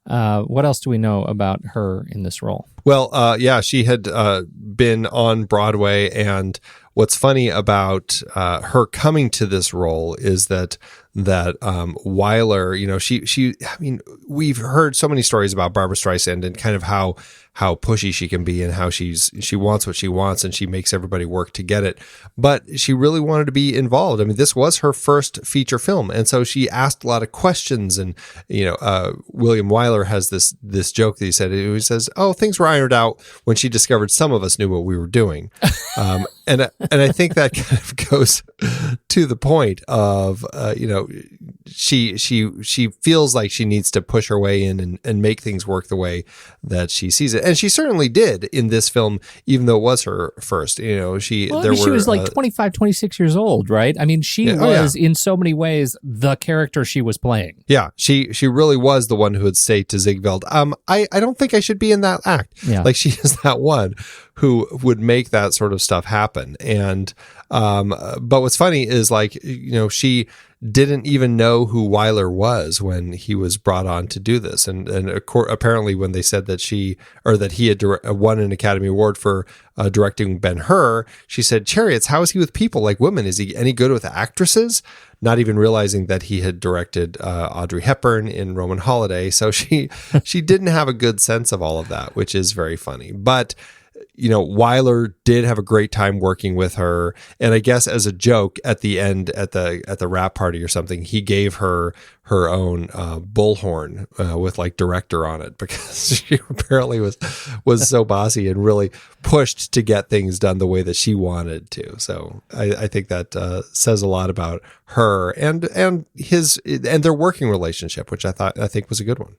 What else do we know about her in this role? Well, yeah, she had been on Broadway, and what's funny about her coming to this role is that Wyler, you know, she. I mean, we've heard so many stories about Barbra Streisand and kind of how pushy she can be and how she wants what she wants and she makes everybody work to get it. But she really wanted to be involved. I mean, this was her first feature film. And so she asked a lot of questions. And, you know, William Wyler has this joke that he said, he says, oh, things were ironed out when she discovered some of us knew what we were doing. And I think that kind of goes to the point of, you know, she feels like she needs to push her way in and make things work the way that she sees it. And she certainly did in this film, even though it was her first. You know, she was like 25, 26 years old, right? I mean, she was in so many ways the character she was playing. Yeah, she really was the one who would say to Ziegfeld, I don't think I should be in that act. Yeah. Like, she is that one who would make that sort of stuff happen. And but what's funny is, like, you know, she didn't even know who Wyler was when he was brought on to do this. And apparently when they said that he had won an Academy Award for directing Ben-Hur, she said, Chariots, how is he with people like women? Is he any good with actresses? Not even realizing that he had directed Audrey Hepburn in Roman Holiday. So she didn't have a good sense of all of that, which is very funny. But you know, Wyler did have a great time working with her, and I guess as a joke at the end at the wrap party or something, he gave her own bullhorn with like director on it, because she apparently was so bossy and really pushed to get things done the way that she wanted to. So I think that says a lot about her and their working relationship, which I think was a good one.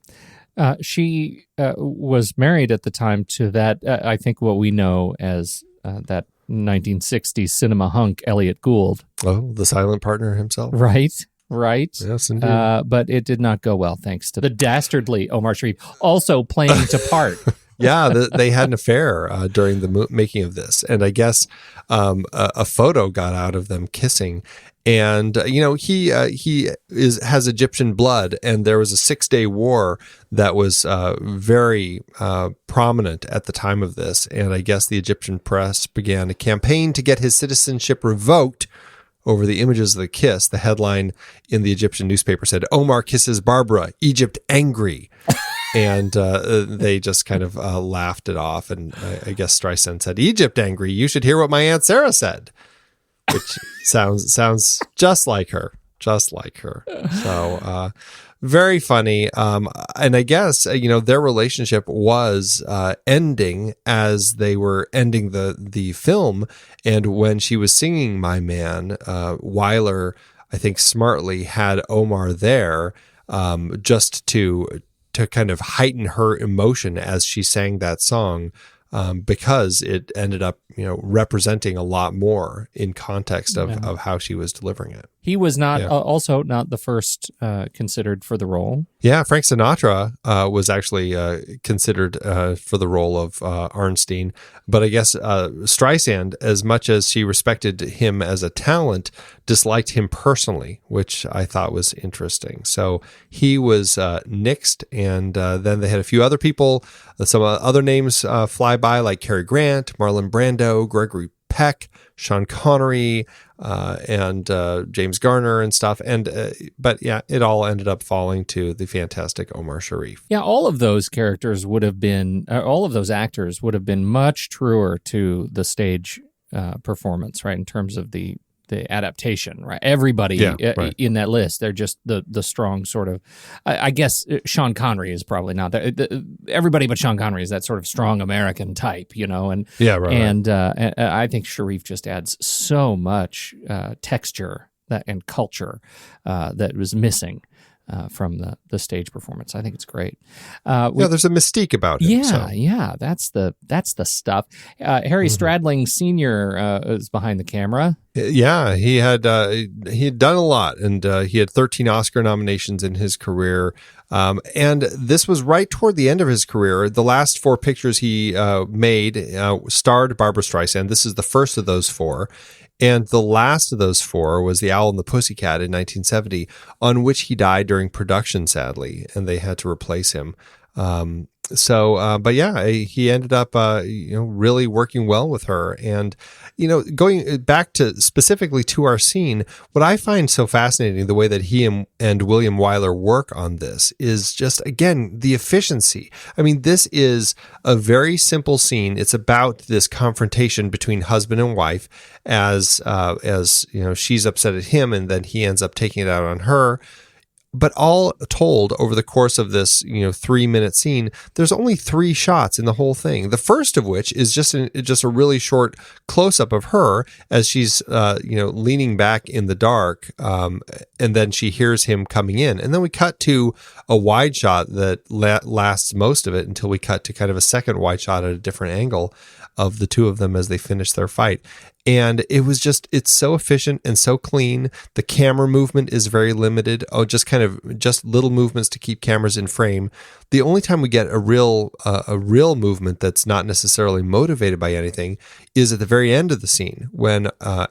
She was married at the time to that, I think what we know as that 1960s cinema hunk, Elliot Gould. Oh, the silent partner himself. Right. Yes, indeed. But it did not go well, thanks to the dastardly Omar Sharif also playing to part. Yeah, they had an affair during the making of this. And I guess a photo got out of them kissing. And, you know, he has Egyptian blood, and there was a 6-day war that was very prominent at the time of this. And I guess the Egyptian press began a campaign to get his citizenship revoked over the images of the kiss. The headline in the Egyptian newspaper said, Omar kisses Barbra, Egypt angry. And they just kind of laughed it off. And I guess Streisand said, Egypt angry, you should hear what my Aunt Sarah said. Which sounds just like her. So very funny. And I guess, you know, their relationship was ending as they were ending the film. And when she was singing My Man, Wyler, I think smartly had Omar there just to kind of heighten her emotion as she sang that song. Because it ended up, you know, representing a lot more in context of how she was delivering it. He was not also not the first considered for the role. Yeah, Frank Sinatra was actually considered for the role of Arnstein. But I guess Streisand, as much as she respected him as a talent, disliked him personally, which I thought was interesting. So he was nixed, and then they had a few other people, some other names fly by, like Cary Grant, Marlon Brando, Gregory Peck, Sean Connery, and James Garner and stuff. But yeah, it all ended up falling to the fantastic Omar Sharif. Yeah, all of those characters would have been, all of those actors would have been much truer to the stage performance, right? In terms of the adaptation, right? Everybody in that list, they're just the strong sort of, I guess Sean Connery is probably not that. Everybody but Sean Connery is that sort of strong American type, you know? And I think Sharif just adds so much texture and culture that was missing from the stage performance. I think it's great. There's a mystique about him. Yeah, that's the stuff. Harry Stradling Sr. is behind the camera. Yeah, he had done a lot, and he had 13 Oscar nominations in his career. And this was right toward the end of his career. The last 4 pictures he made starred Barbra Streisand. This is the first of those 4. And the last of those 4 was The Owl and the Pussycat in 1970, on which he died during production, sadly, and they had to replace him. But yeah, he ended up, really working well with her. And, going back to specifically to our scene, what I find so fascinating, the way that he and William Wyler work on this is just, again, the efficiency. I mean, this is a very simple scene. It's about this confrontation between husband and wife as she's upset at him and then he ends up taking it out on her. But all told, over the course of this, 3-minute scene, there's only 3 shots in the whole thing. The first of which is just a really short close-up of her as she's, leaning back in the dark, and then she hears him coming in. And then we cut to a wide shot that lasts most of it until we cut to kind of a second wide shot at a different angle of the two of them as they finish their fight. And it's so efficient and so clean. The camera movement is very limited. Just little movements to keep cameras in frame. The only time we get a real movement that's not necessarily motivated by anything is at the very end of the scene when,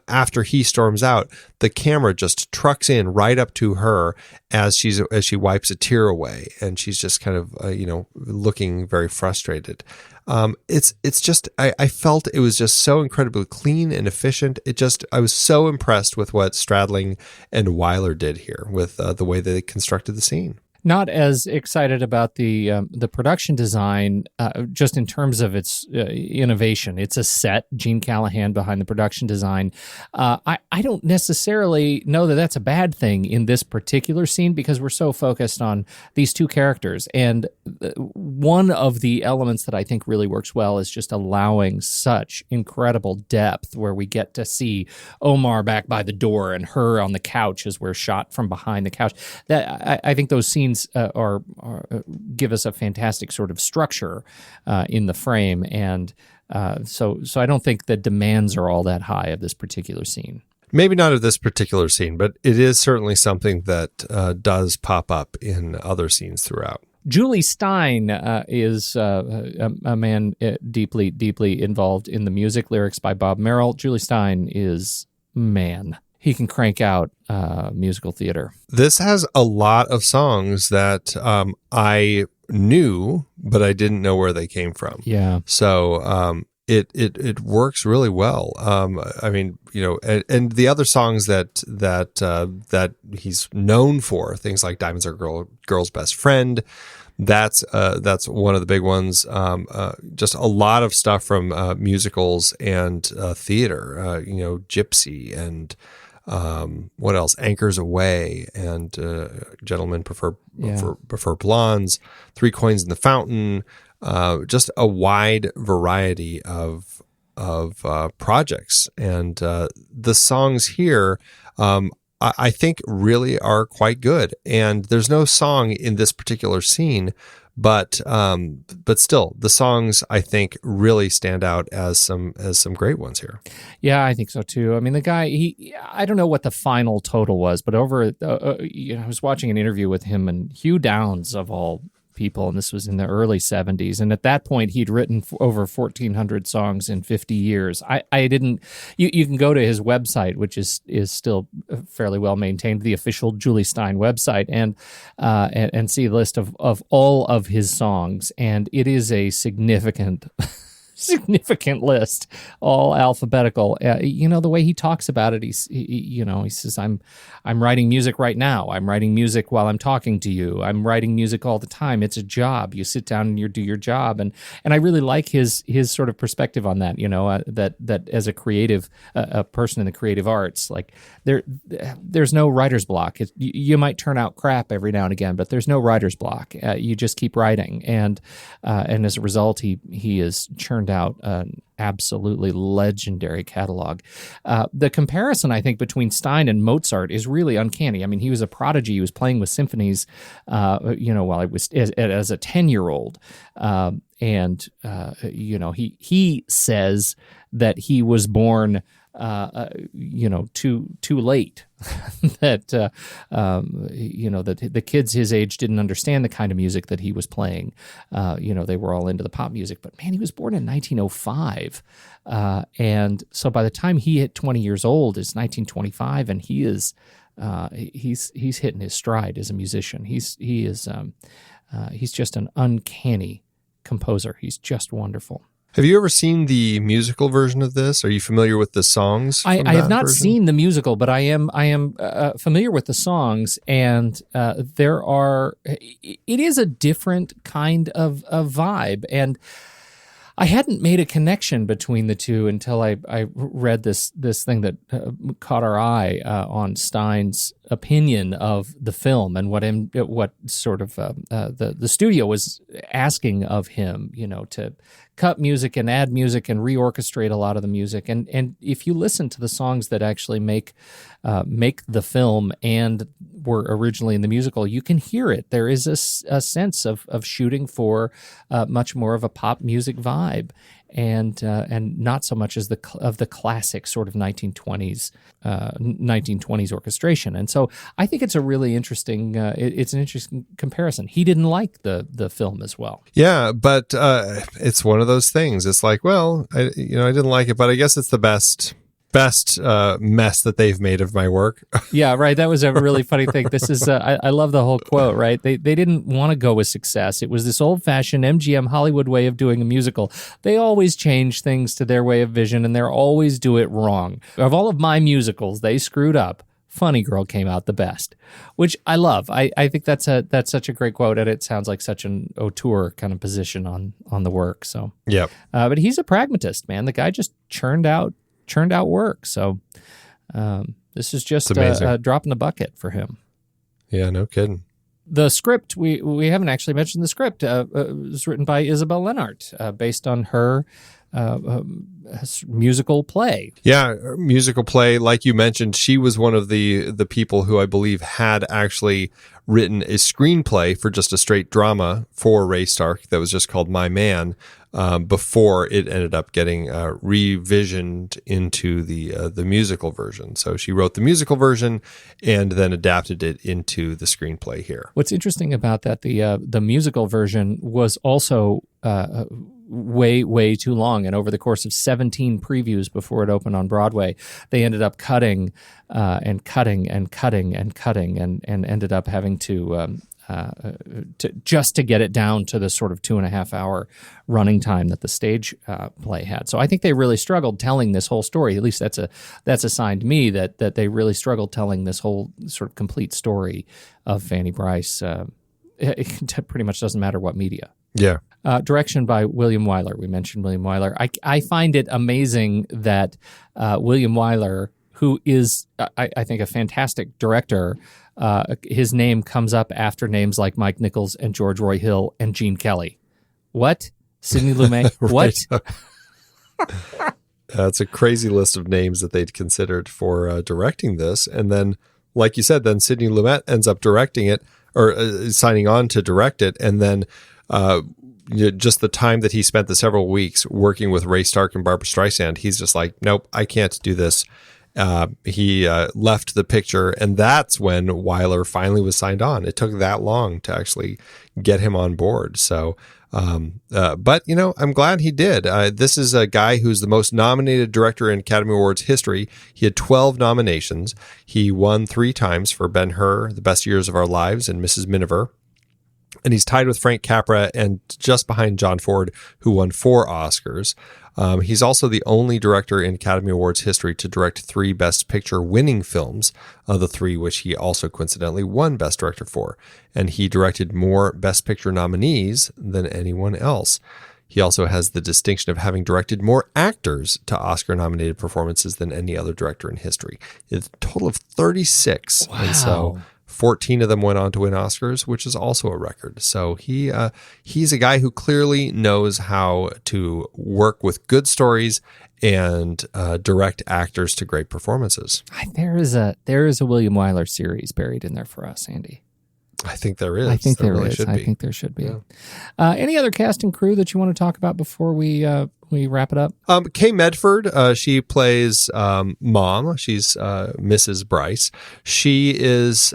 after he storms out, the camera just trucks in right up to her as she wipes a tear away, and she's just kind of looking very frustrated. It's just I felt it was just so incredibly clean and efficient. I was so impressed with what Stradling and Wyler did here with the way they constructed the scene. Not as excited about the production design, just in terms of its innovation. It's a set. Gene Callahan behind the production design. I don't necessarily know that that's a bad thing in this particular scene because we're so focused on these 2 characters. And one of the elements that I think really works well is just allowing such incredible depth where we get to see Omar back by the door and her on the couch as we're shot from behind the couch. That I think those scenes give us a fantastic sort of structure in the frame, and so I don't think the demands are all that high of this particular scene. Maybe not of this particular scene, but it is certainly something that does pop up in other scenes throughout. Julie Stein is a man deeply, deeply involved in the music, lyrics by Bob Merrill. Julie Stein is, man, he can crank out musical theater. This has a lot of songs that I knew, but I didn't know where they came from. Yeah. So it works really well. I mean, and the other songs that he's known for, things like "Diamonds Are Girl's Best Friend." That's one of the big ones. Just a lot of stuff from musicals and theater. Gypsy and what else? Anchors Away and Gentlemen Prefer Blondes, Three Coins in the Fountain. Just a wide variety of projects, and the songs here, I think, really are quite good. And there's no song in this particular scene, but still, the songs I think really stand out as some great ones here. Yeah, I think so too. I mean, the guy, I don't know what the final total was, but I was watching an interview with him and Hugh Downs of all people, and this was in the early 70s, and at that point he'd written over 1,400 songs in 50 years. I didn't. You can go to his website, which is still fairly well maintained, the official Julie Stein website, and see a list of all of his songs, and it is a significant list, all alphabetical. The way he talks about it, he says, I'm writing music right now. I'm writing music while I'm talking to you. I'm writing music all the time. It's a job. You sit down and you do your job. And I really like his sort of perspective on that, that as a creative, a person in the creative arts, like there's no writer's block. You might turn out crap every now and again, but there's no writer's block. You just keep writing. And as a result, he has churned out an absolutely legendary catalog. The comparison, I think, between Stein and Mozart is really uncanny. I mean, he was a prodigy. He was playing with symphonies, while he was as a 10-year-old. He says that he was born too late. That that the kids his age didn't understand the kind of music that he was playing. They were all into the pop music, but man, he was born in 1905, and so by the time he hit 20 years old, it's 1925, and he is he's hitting his stride as a musician. He's just an uncanny composer. He's just wonderful. Have you ever seen the musical version of this? Are you familiar with the songs? I have not seen the musical, but I am familiar with the songs, and it is a different kind of vibe, and I hadn't made a connection between the two until I read this thing that caught our eye on Stein's opinion of the film and what sort of the studio was asking of him, to cut music and add music and reorchestrate a lot of the music. And if you listen to the songs that actually make the film and were originally in the musical, you can hear it. There is a sense of shooting for much more of a pop music vibe, and not so much as the classic sort of 1920s orchestration. And so I think it's a really interesting it's an interesting comparison. He didn't like the film as well. Yeah, but it's one of those things. It's like, well, I didn't like it, but I guess it's the best mess that they've made of my work. Yeah, right. That was a really funny thing. This is I love the whole quote, right? They didn't want to go with success. It was this old-fashioned MGM Hollywood way of doing a musical. They always change things to their way of vision, and they always do it wrong. Of all of my musicals, they screwed up. Funny Girl came out the best, which I love. I think that's such a great quote, and it sounds like such an auteur kind of position on the work. So yeah, but he's a pragmatist, man. The guy just churned out work. So this is just a drop in the bucket for him. Yeah, no kidding. The script, we haven't actually mentioned the script. It was written by Isabel Lennart, based on her musical play. Yeah, musical play. Like you mentioned, she was one of the people who I believe had actually written a screenplay for just a straight drama for Ray Stark that was just called My Man, before it ended up getting revisioned into the musical version. So she wrote the musical version and then adapted it into the screenplay here. What's interesting about that, the musical version was also way too long, and over the course of 17 previews before it opened on Broadway, they ended up cutting and ended up having to just to get it down to the sort of 2.5 hour running time that the stage play had. So I think they really struggled telling this whole story. At least that's a sign to me that they really struggled telling this whole sort of complete story of Fanny Brice. It pretty much doesn't matter what media. Yeah. Direction by William Wyler. We mentioned William Wyler. I find it amazing that William Wyler, who is, I think, a fantastic director, his name comes up after names like Mike Nichols and George Roy Hill and Gene Kelly. What? Sidney Lumet? What? It's a crazy list of names that they'd considered for directing this. And then, like you said, then Sidney Lumet ends up directing it, or signing on to direct it. And then just the time that he spent the several weeks working with Ray Stark and Barbra Streisand, he's just like, nope, I can't do this. He left the picture, and that's when Wyler finally was signed on. It took that long to actually get him on board. So, but I'm glad he did. This is a guy who's the most nominated director in Academy Awards history. He had 12 nominations. He won 3 times for Ben-Hur, The Best Years of Our Lives, and Mrs. Miniver. And he's tied with Frank Capra and just behind John Ford, who won 4 Oscars. He's also the only director in Academy Awards history to direct 3 Best Picture winning films, the 3 which he also coincidentally won Best Director for. And he directed more Best Picture nominees than anyone else. He also has the distinction of having directed more actors to Oscar-nominated performances than any other director in history. It's a total of 36. Wow. And so 14 of them went on to win Oscars, which is also a record. So he's a guy who clearly knows how to work with good stories and direct actors to great performances. There is a William Wyler series buried in there for us, Andy. I think there is. I think there really is. should I be. think there should be. Yeah. Any other cast and crew that you want to talk about before we wrap it up? Kay Medford, she plays Mom. She's Mrs. Brice. She is.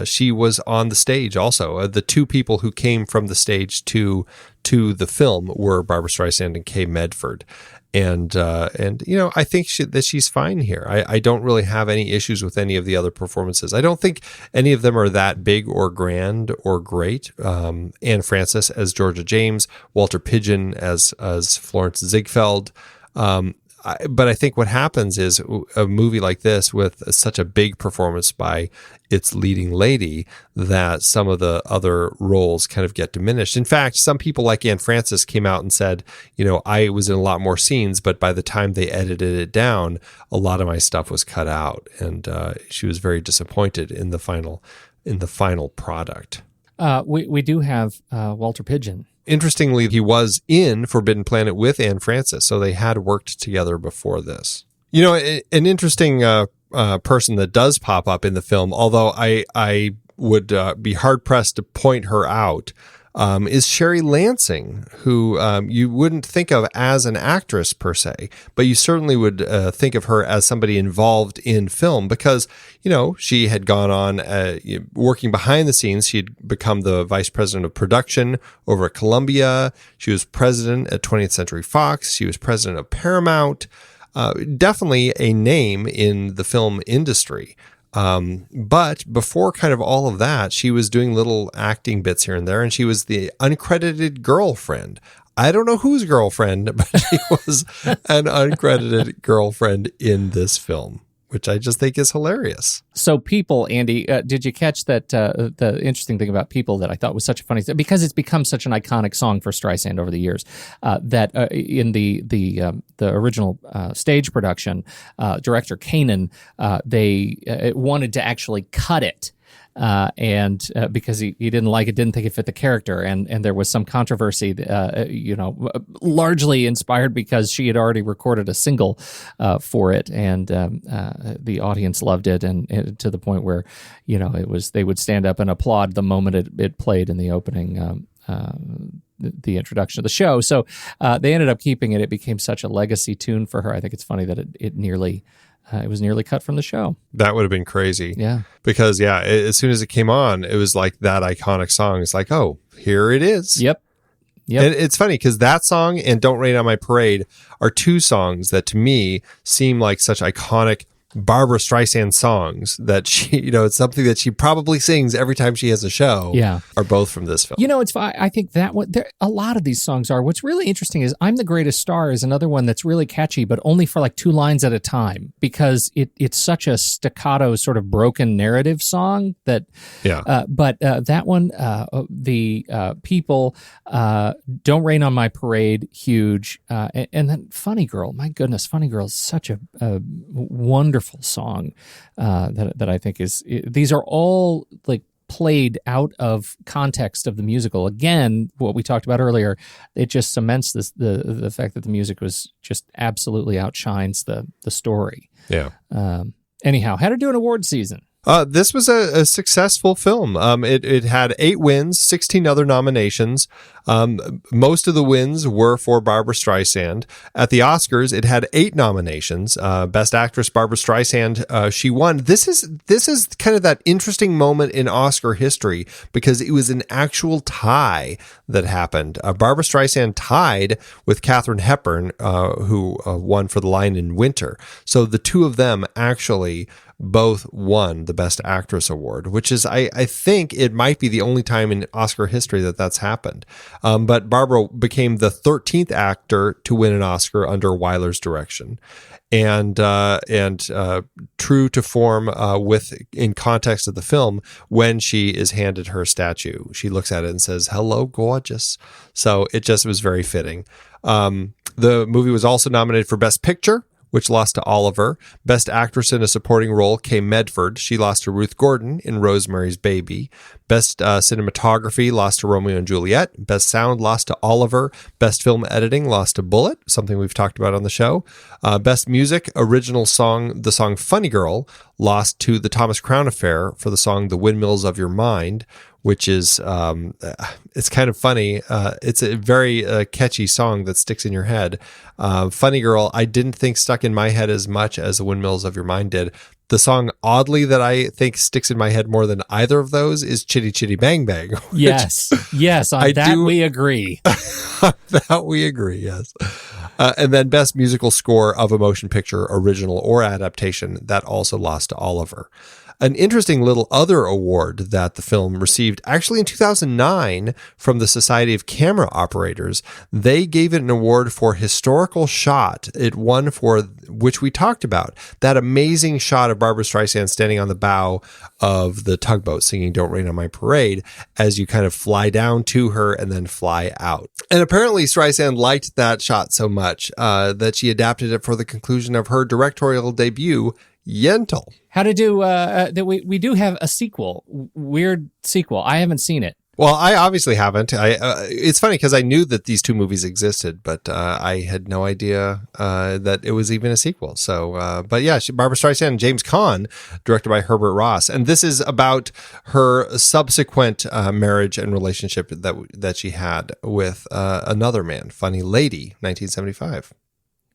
She was on the stage also. The two people who came from the stage to the film were Barbra Streisand and Kay Medford. And I think that she's fine here. I don't really have any issues with any of the other performances. I don't think any of them are that big or grand or great. Anne Francis as Georgia James, Walter Pidgeon as Florence Ziegfeld. But I think what happens is a movie like this with such a big performance by its leading lady that some of the other roles kind of get diminished. In fact, some people like Anne Francis came out and said, I was in a lot more scenes, but by the time they edited it down, a lot of my stuff was cut out. And she was very disappointed in the final product. We do have Walter Pidgeon. Interestingly, he was in Forbidden Planet with Anne Francis, so they had worked together before this. An interesting person that does pop up in the film, although I would be hard-pressed to point her out, is Sherry Lansing, who you wouldn't think of as an actress per se, but you certainly would think of her as somebody involved in film because, she had gone on working behind the scenes. She'd become the vice president of production over at Columbia. She was president at 20th Century Fox. She was president of Paramount. Definitely a name in the film industry. But before kind of all of that, she was doing little acting bits here and there, and she was the uncredited girlfriend. I don't know whose girlfriend, but she was an uncredited girlfriend in this film, which I just think is hilarious. So People, Andy, did you catch that the interesting thing about People that I thought was such a funny thing, because it's become such an iconic song for Streisand over the years, that in the original stage production, director Kanan, they wanted to actually cut it. Because he didn't like it, didn't think it fit the character, and there was some controversy, largely inspired because she had already recorded a single for it, and the audience loved it, and to the point where they would stand up and applaud the moment it played in the opening. The introduction of the show. So they ended up keeping it. It became such a legacy tune for her. I think it's funny that it was nearly cut from the show. That would have been crazy. Yeah. Because, as soon as it came on, it was like that iconic song. It's like, oh, here it is. Yep. And it's funny because that song and Don't Rain on My Parade are two songs that to me seem like such iconic Barbra Streisand songs that she, it's something that she probably sings every time she has a show. Yeah. Are both from this film. It's I think that one, a lot of these songs are. What's really interesting is I'm the Greatest Star is another one that's really catchy, but only for like 2 lines at a time because it's such a staccato sort of broken narrative song that. Yeah. But that one, the People, Don't Rain on My Parade, huge, and then Funny Girl. My goodness, Funny Girl is such a wonderful song that I think is. These are all like played out of context of the musical. Again, what we talked about earlier, it just cements the fact that the music was just absolutely outshines the story. Yeah. Anyhow, how to do an award season? This was a successful film. It had 8 wins, 16 other nominations. Most of the wins were for Barbra Streisand. At the Oscars, it had 8 nominations. Best Actress, Barbra Streisand, she won. This is kind of that interesting moment in Oscar history because it was an actual tie that happened. Barbra Streisand tied with Katharine Hepburn, who won for The Lion in Winter. So the two of them actually both won the Best Actress award, which is, I think it might be the only time in Oscar history that's happened. But Barbra became the 13th actor to win an Oscar under Wyler's direction. And true to form in context of the film, when she is handed her statue, she looks at it and says, "Hello, gorgeous." So it just was very fitting. The movie was also nominated for Best Picture, which lost to Oliver. Best Actress in a Supporting Role, Kay Medford. She lost to Ruth Gordon in Rosemary's Baby. Best Cinematography lost to Romeo and Juliet. Best Sound lost to Oliver. Best Film Editing lost to Bullet, something we've talked about on the show. Best Music, Original Song, the song Funny Girl, lost to The Thomas Crown Affair for the song The Windmills of Your Mind, which is, it's kind of funny. It's a very catchy song that sticks in your head. Funny Girl, I didn't think stuck in my head as much as The Windmills of Your Mind did. The song, oddly, that I think sticks in my head more than either of those is Chitty Chitty Bang Bang. Yes, on that we agree. That we agree, yes. And then Best Musical Score of a Motion Picture, Original or Adaptation, that also lost to Oliver. An interesting little other award that the film received actually in 2009 from the Society of Camera Operators. They gave it an award for historical shot. It won for, which we talked about, that amazing shot of Barbra Streisand standing on the bow of the tugboat singing Don't Rain on My Parade as you kind of fly down to her and then fly out. And apparently Streisand liked that shot so much that she adapted it for the conclusion of her directorial debut, Yentl. How to do that? We do have a sequel, weird sequel. I haven't seen it. Well, I obviously haven't. It's funny because I knew that these two movies existed, but I had no idea that it was even a sequel. So, but yeah, Barbra Streisand and James Caan, directed by Herbert Ross, and this is about her subsequent marriage and relationship that she had with another man, Funny Lady, 1975.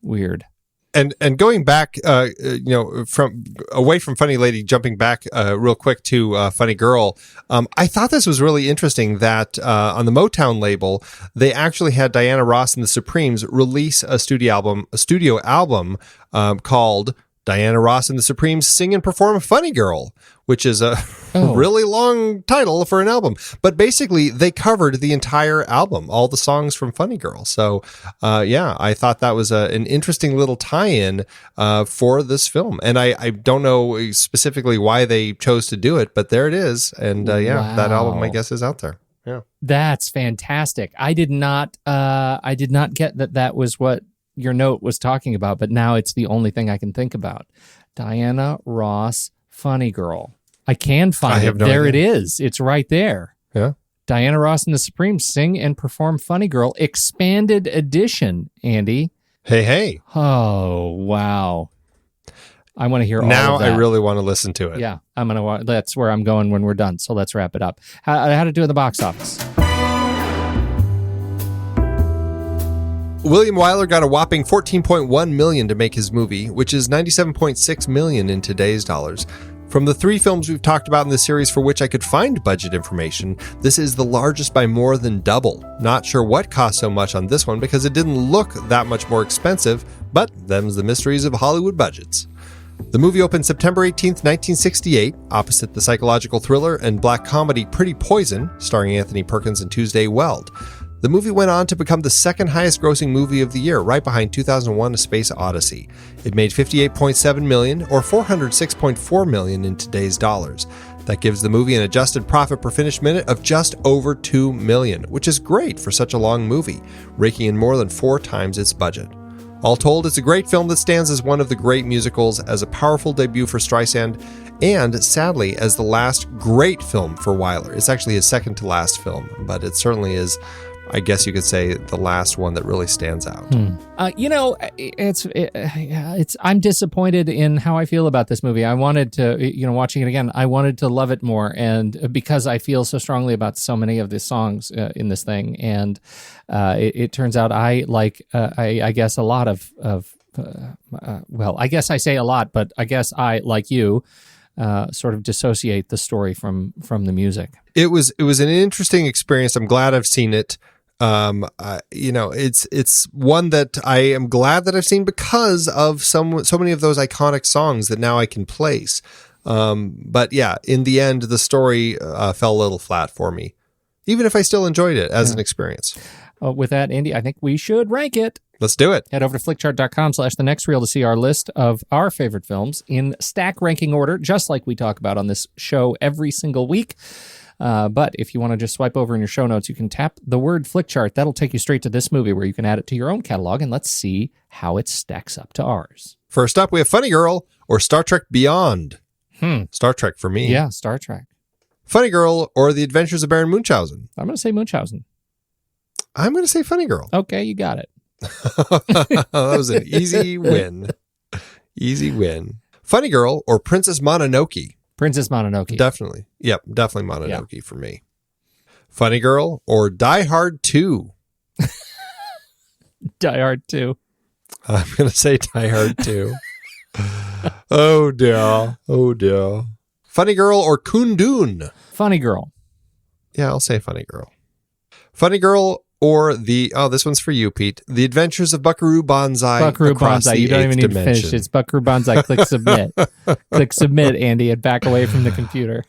Weird. And going back, from away from Funny Lady, jumping back real quick to Funny Girl, I thought this was really interesting that on the Motown label, they actually had Diana Ross and the Supremes release a studio album called Diana Ross and the Supremes Sing and Perform Funny Girl, which is a really long title for an album. But basically, they covered the entire album, all the songs from Funny Girl. So, I thought that was an interesting little tie-in for this film. And I don't know specifically why they chose to do it, but there it is. And wow. That album, I guess, is out there. Yeah, that's fantastic. I did not get that was what your note was talking about, but now it's the only thing I can think about. Diana Ross, Funny Girl. I can find it. There it is. It's right there. Yeah. Diana Ross and the Supremes Sing and Perform Funny Girl, expanded edition, Andy. Hey. Oh, wow. I want to hear all of that. I really want to listen to it. Yeah, that's where I'm going when we're done. So let's wrap it up. How to do in the box office. William Wyler got a whopping $14.1 million to make his movie, which is $97.6 million in today's dollars. From the three films we've talked about in this series for which I could find budget information, this is the largest by more than double. Not sure what cost so much on this one because it didn't look that much more expensive, but them's the mysteries of Hollywood budgets. The movie opened September 18th, 1968, opposite the psychological thriller and black comedy Pretty Poison, starring Anthony Perkins and Tuesday Weld. The movie went on to become the second highest grossing movie of the year, right behind 2001: A Space Odyssey. It made $58.7 million, or $406.4 million in today's dollars. That gives the movie an adjusted profit per finished minute of just over $2 million, which is great for such a long movie, raking in more than 4 times its budget. All told, it's a great film that stands as one of the great musicals, as a powerful debut for Streisand, and sadly, as the last great film for Wyler. It's actually his second to last film, but it certainly is, I guess you could say, the last one that really stands out. I'm disappointed in how I feel about this movie. I wanted to, watching it again, I wanted to love it more, and because I feel so strongly about so many of the songs in this thing, and it turns out I like, I guess a lot of I guess I say a lot, but I guess I, like you, sort of dissociate the story from the music. It was an interesting experience. I'm glad I've seen it. It's one that I am glad that I've seen because of so many of those iconic songs that now I can place. But yeah, in the end, the story fell a little flat for me, even if I still enjoyed it as an experience. With that, Andy, I think we should rank it. Let's do it. Head over to flickchart.com/thenextreel to see our list of our favorite films in stack ranking order, just like we talk about on this show every single week. But if you want to just swipe over in your show notes, you can tap the word Flickchart. That'll take you straight to this movie where you can add it to your own catalog, and let's see how it stacks up to ours. First up, we have Funny Girl or Star Trek Beyond. Star Trek for me. Yeah, Star Trek. Funny Girl or The Adventures of Baron Munchausen. I'm going to say Munchausen. I'm going to say Funny Girl. Okay, you got it. That was an easy win. Easy win. Funny Girl or Princess Mononoke. Princess Mononoke. Definitely. Yep, definitely Mononoke for me. Funny Girl or Die Hard 2. Die Hard 2. I'm going to say Die Hard 2. Oh, dear. Oh, dear. Funny Girl or Kundun. Funny Girl. Yeah, I'll say Funny Girl. Funny Girl or this one's for you, Pete. The Adventures of Buckaroo Banzai. Buckaroo Banzai. You don't even need to finish. It's Buckaroo Banzai. Click submit. Click submit, Andy, and back away from the computer.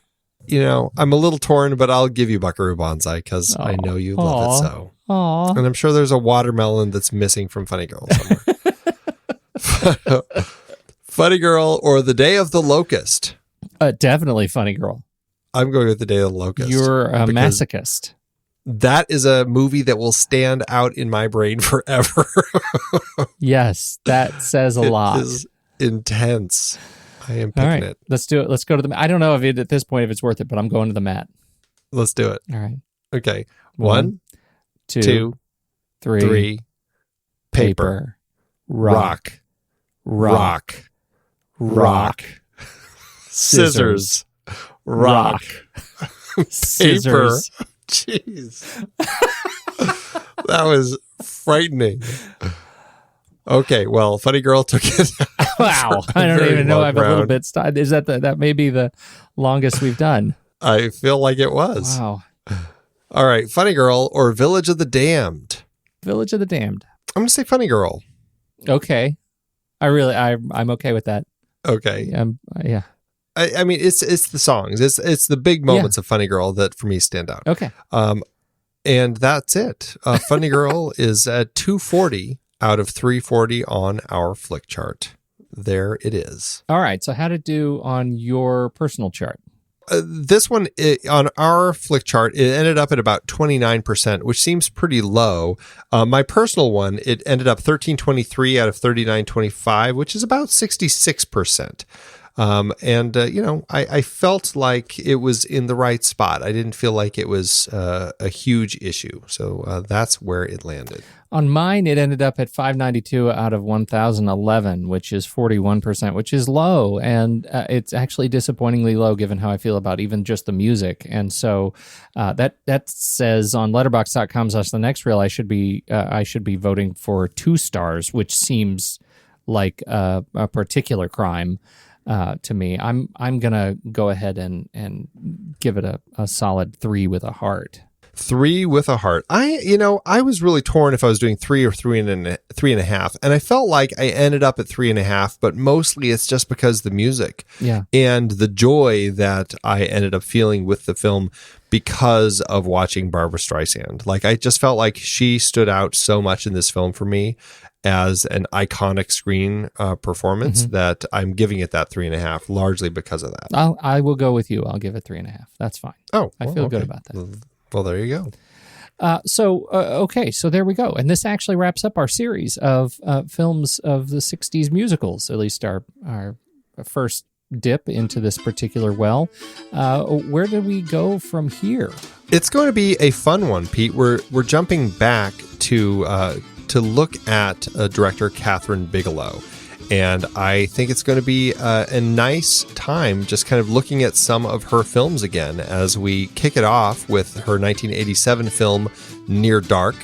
You know, I'm a little torn, but I'll give you Buckaroo Banzai because I know you love it so. Aww. And I'm sure there's a watermelon that's missing from Funny Girl somewhere. Funny Girl or The Day of the Locust. Definitely Funny Girl. I'm going with The Day of the Locust. You're a masochist. That is a movie that will stand out in my brain forever. Yes, that says a lot. It is intense. I am picking it. Let's do it. Let's go to the mat. I don't know at this point if it's worth it, but I'm going to the mat. Let's do it. All right. Okay. 1, 2, 3. Paper. Rock. Scissors. Rock. Scissors. Paper. Jeez. That was frightening. Okay, well, Funny Girl took it. Wow. I don't even know. I'm a little bit stunned. Is that may be the longest we've done? I feel like it was. Wow. All right, Funny Girl or Village of the Damned? Village of the Damned. I'm going to say Funny Girl. Okay. I'm okay with that. Okay. Yeah. I mean, it's the songs. It's the big moments of Funny Girl that for me stand out. Okay. And that's it. Funny Girl is at 240 out of 340 on our flick chart. There it is. All right. So how to do on your personal chart? This one on our flick chart, it ended up at about 29%, which seems pretty low. My personal one, it ended up 1323 out of 3925, which is about 66%. I felt like it was in the right spot. I didn't feel like it was a huge issue. So that's where it landed. On mine, it ended up at 592 out of 1,011, which is 41%, which is low. And it's actually disappointingly low given how I feel about even just the music. And so that says on letterboxd.com/the next reel, I should be voting for 2 stars, which seems like a particular crime. To me, I'm gonna go ahead and give it a solid 3 with a heart. 3 with a heart. I was really torn if I was doing 3 or 3.5, and I felt like I ended up at 3.5, but mostly it's just because the music, and the joy that I ended up feeling with the film because of watching Barbra Streisand. Like I just felt like she stood out so much in this film for me as an iconic screen performance that I'm giving it that 3.5, largely because of that. I will go with you. I'll give it 3.5. That's fine. Oh, I feel good about that. Well, there you go. So there we go. And this actually wraps up our series of films of the 60s musicals, at least our first dip into this particular well. Where do we go from here? It's going to be a fun one, Pete. We're jumping back to look at director Catherine Bigelow. And I think it's going to be a nice time just kind of looking at some of her films again as we kick it off with her 1987 film Near Dark.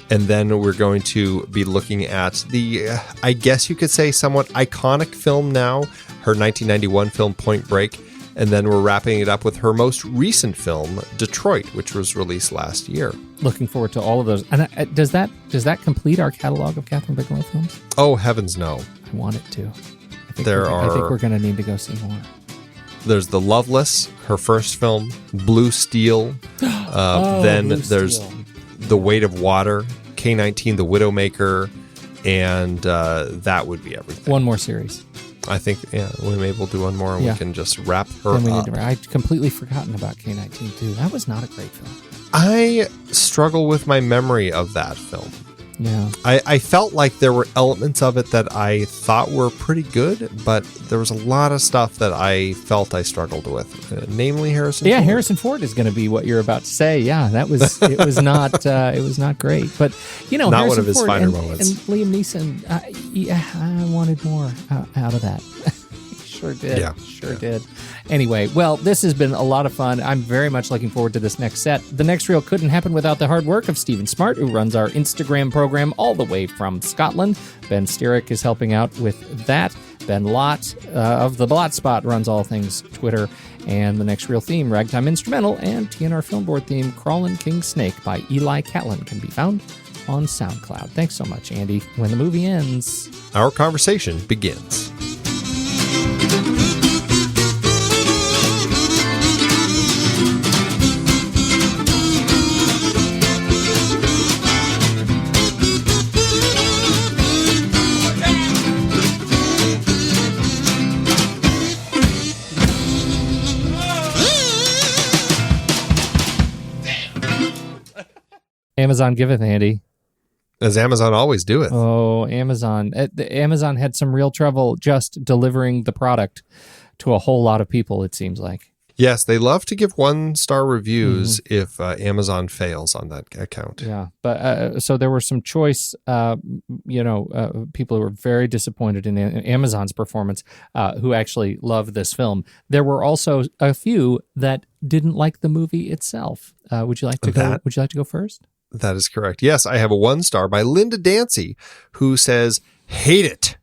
And then we're going to be looking at the, I guess you could say, somewhat iconic film now, her 1991 film Point Break. And then we're wrapping it up with her most recent film, Detroit, which was released last year. Looking forward to all of those. And does that complete our catalog of Catherine Bigelow films? Oh, heavens no. I want it to. I think we're going to need to go see more. There's The Loveless, her first film, Blue Steel. Then Blue there's Steel. The Weight of Water, K-19, The Widowmaker, and that would be everything. One more series. I think, we may able to do one more and we can just wrap her up. I'd completely forgotten about K-19 too. That was not a great film. I struggle with my memory of that film. Yeah. I felt like there were elements of it that I thought were pretty good, but there was a lot of stuff that I felt I struggled with, namely Harrison Ford. Harrison Ford is going to be what you're about to say. Yeah, it was not great, but not Harrison one of his Ford finer and, moments. And Liam Neeson, I wanted more out of that. Sure did. Yeah. Sure did. Anyway, well, this has been a lot of fun. I'm very much looking forward to this next set. The next reel couldn't happen without the hard work of Stephen Smart, who runs our Instagram program all the way from Scotland. Ben Steerick is helping out with that. Ben Lott of the Blot Spot runs all things Twitter. And the next reel theme, Ragtime Instrumental, and TNR Film Board theme, Crawlin' King Snake by Eli Catlin, can be found on SoundCloud. Thanks so much, Andy. When the movie ends, our conversation begins. Amazon giveth, Andy. As Amazon always do it. Oh, Amazon. Amazon had some real trouble just delivering the product to a whole lot of people, it seems like. Yes, they love to give 1-star reviews if Amazon fails on that account. Yeah, but so there were some choice, people who were very disappointed in Amazon's performance, who actually loved this film. There were also a few that didn't like the movie itself. Would you like to go? Would you like to go first? That is correct. Yes, I have a 1-star by Linda Dancy, who says, "Hate it.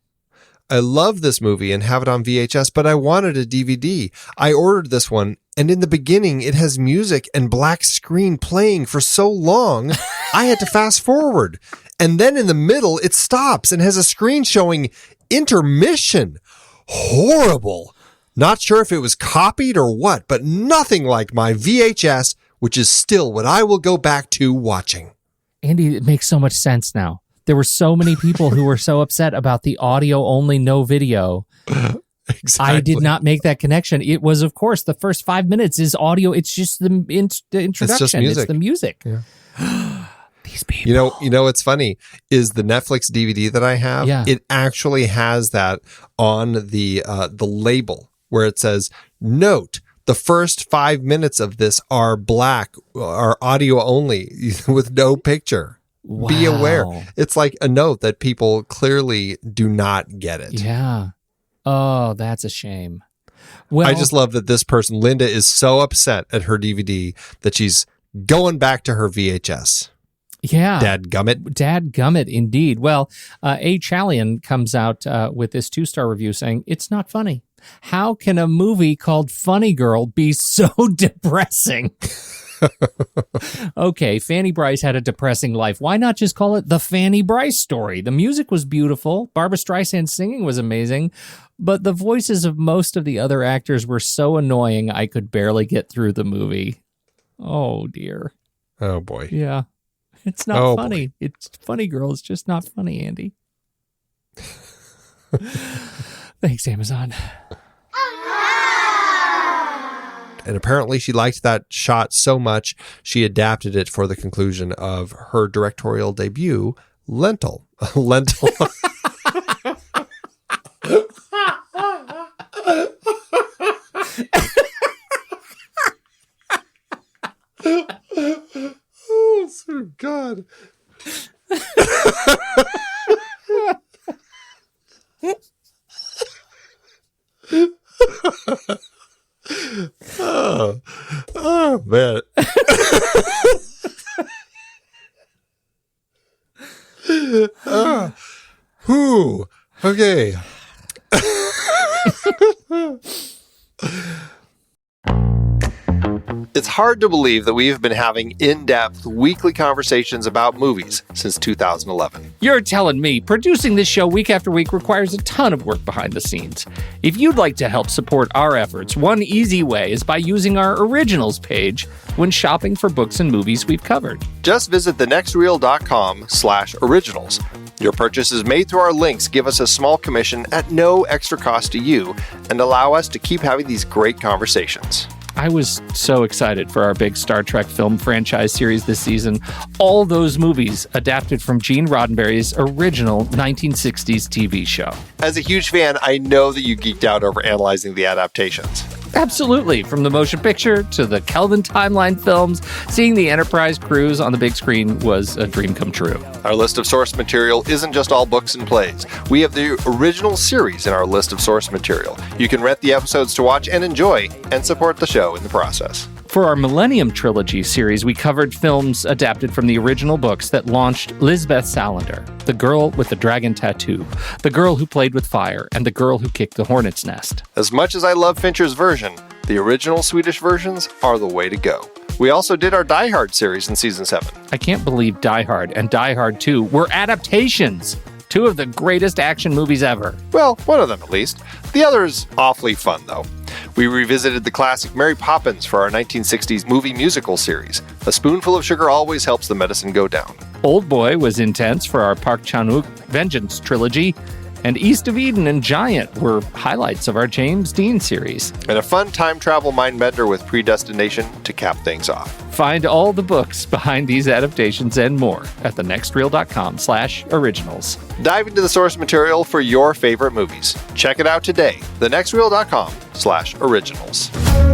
I love this movie and have it on VHS, but I wanted a DVD. I ordered this one, and in the beginning, it has music and black screen playing for so long, I had to fast forward. And then in the middle, it stops and has a screen showing intermission. Horrible. Not sure if it was copied or what, but nothing like my VHS, which is still what I will go back to watching." Andy, it makes so much sense now. There were so many people who were so upset about the audio only, no video. Exactly. I did not make that connection. It was, of course, the first 5 minutes is audio. It's just the introduction. It's just music. It's the music. Yeah. These people. You know what's funny is the Netflix DVD that I have. Yeah. It actually has that on the label where it says, "Note, the first 5 minutes of this are black, are audio only with no picture." Wow. Be aware. It's like a note that people clearly do not get it. Yeah. Oh, that's a shame. Well, I just love that this person, Linda, is so upset at her DVD that she's going back to her VHS. Yeah. Dadgummit, indeed. Well, A. Chalian comes out with this 2-star review saying, "It's not funny. How can a movie called Funny Girl be so depressing?" Okay, Fanny Brice had a depressing life. Why not just call it the Fanny Brice story? The music was beautiful. Barbra Streisand's singing was amazing. But the voices of most of the other actors were so annoying I could barely get through the movie. Oh, dear. Oh, boy. Yeah. It's not funny. Boy. It's Funny Girl. It's just not funny, Andy. Thanks, Amazon. And apparently she liked that shot so much, she adapted it for the conclusion of her directorial debut, Lentil. Lentil. Oh, so God. Oh man. Whew. Okay. It's hard to believe that we have been having in-depth weekly conversations about movies since 2011. You're telling me producing this show week after week requires a ton of work behind the scenes. If you'd like to help support our efforts, one easy way is by using our originals page when shopping for books and movies we've covered. Just visit thenextreel.com/originals. Your purchases made through our links give us a small commission at no extra cost to you and allow us to keep having these great conversations. I was so excited for our big Star Trek film franchise series this season. All those movies adapted from Gene Roddenberry's original 1960s TV show. As a huge fan, I know that you geeked out over analyzing the adaptations. Absolutely. From the motion picture to the Kelvin timeline films, seeing the Enterprise crews on the big screen was a dream come true. Our list of source material isn't just all books and plays. We have the original series in our list of source material. You can rent the episodes to watch and enjoy, and support the show in the process. For our Millennium Trilogy series, we covered films adapted from the original books that launched Lisbeth Salander, The Girl with the Dragon Tattoo, The Girl Who Played with Fire, and The Girl Who Kicked the Hornet's Nest. As much as I love Fincher's version, the original Swedish versions are the way to go. We also did our Die Hard series in season 7. I can't believe Die Hard and Die Hard 2 were adaptations. Two of the greatest action movies ever. Well, one of them at least. The other is awfully fun, though. We revisited the classic Mary Poppins for our 1960s movie musical series. A spoonful of sugar always helps the medicine go down. Old Boy was intense for our Park Chan-wook Vengeance trilogy, and East of Eden and Giant were highlights of our James Dean series. And a fun time travel mind bender with Predestination to cap things off. Find all the books behind these adaptations and more at thenextreel.com/originals. Dive into the source material for your favorite movies. Check it out today, thenextreel.com/originals.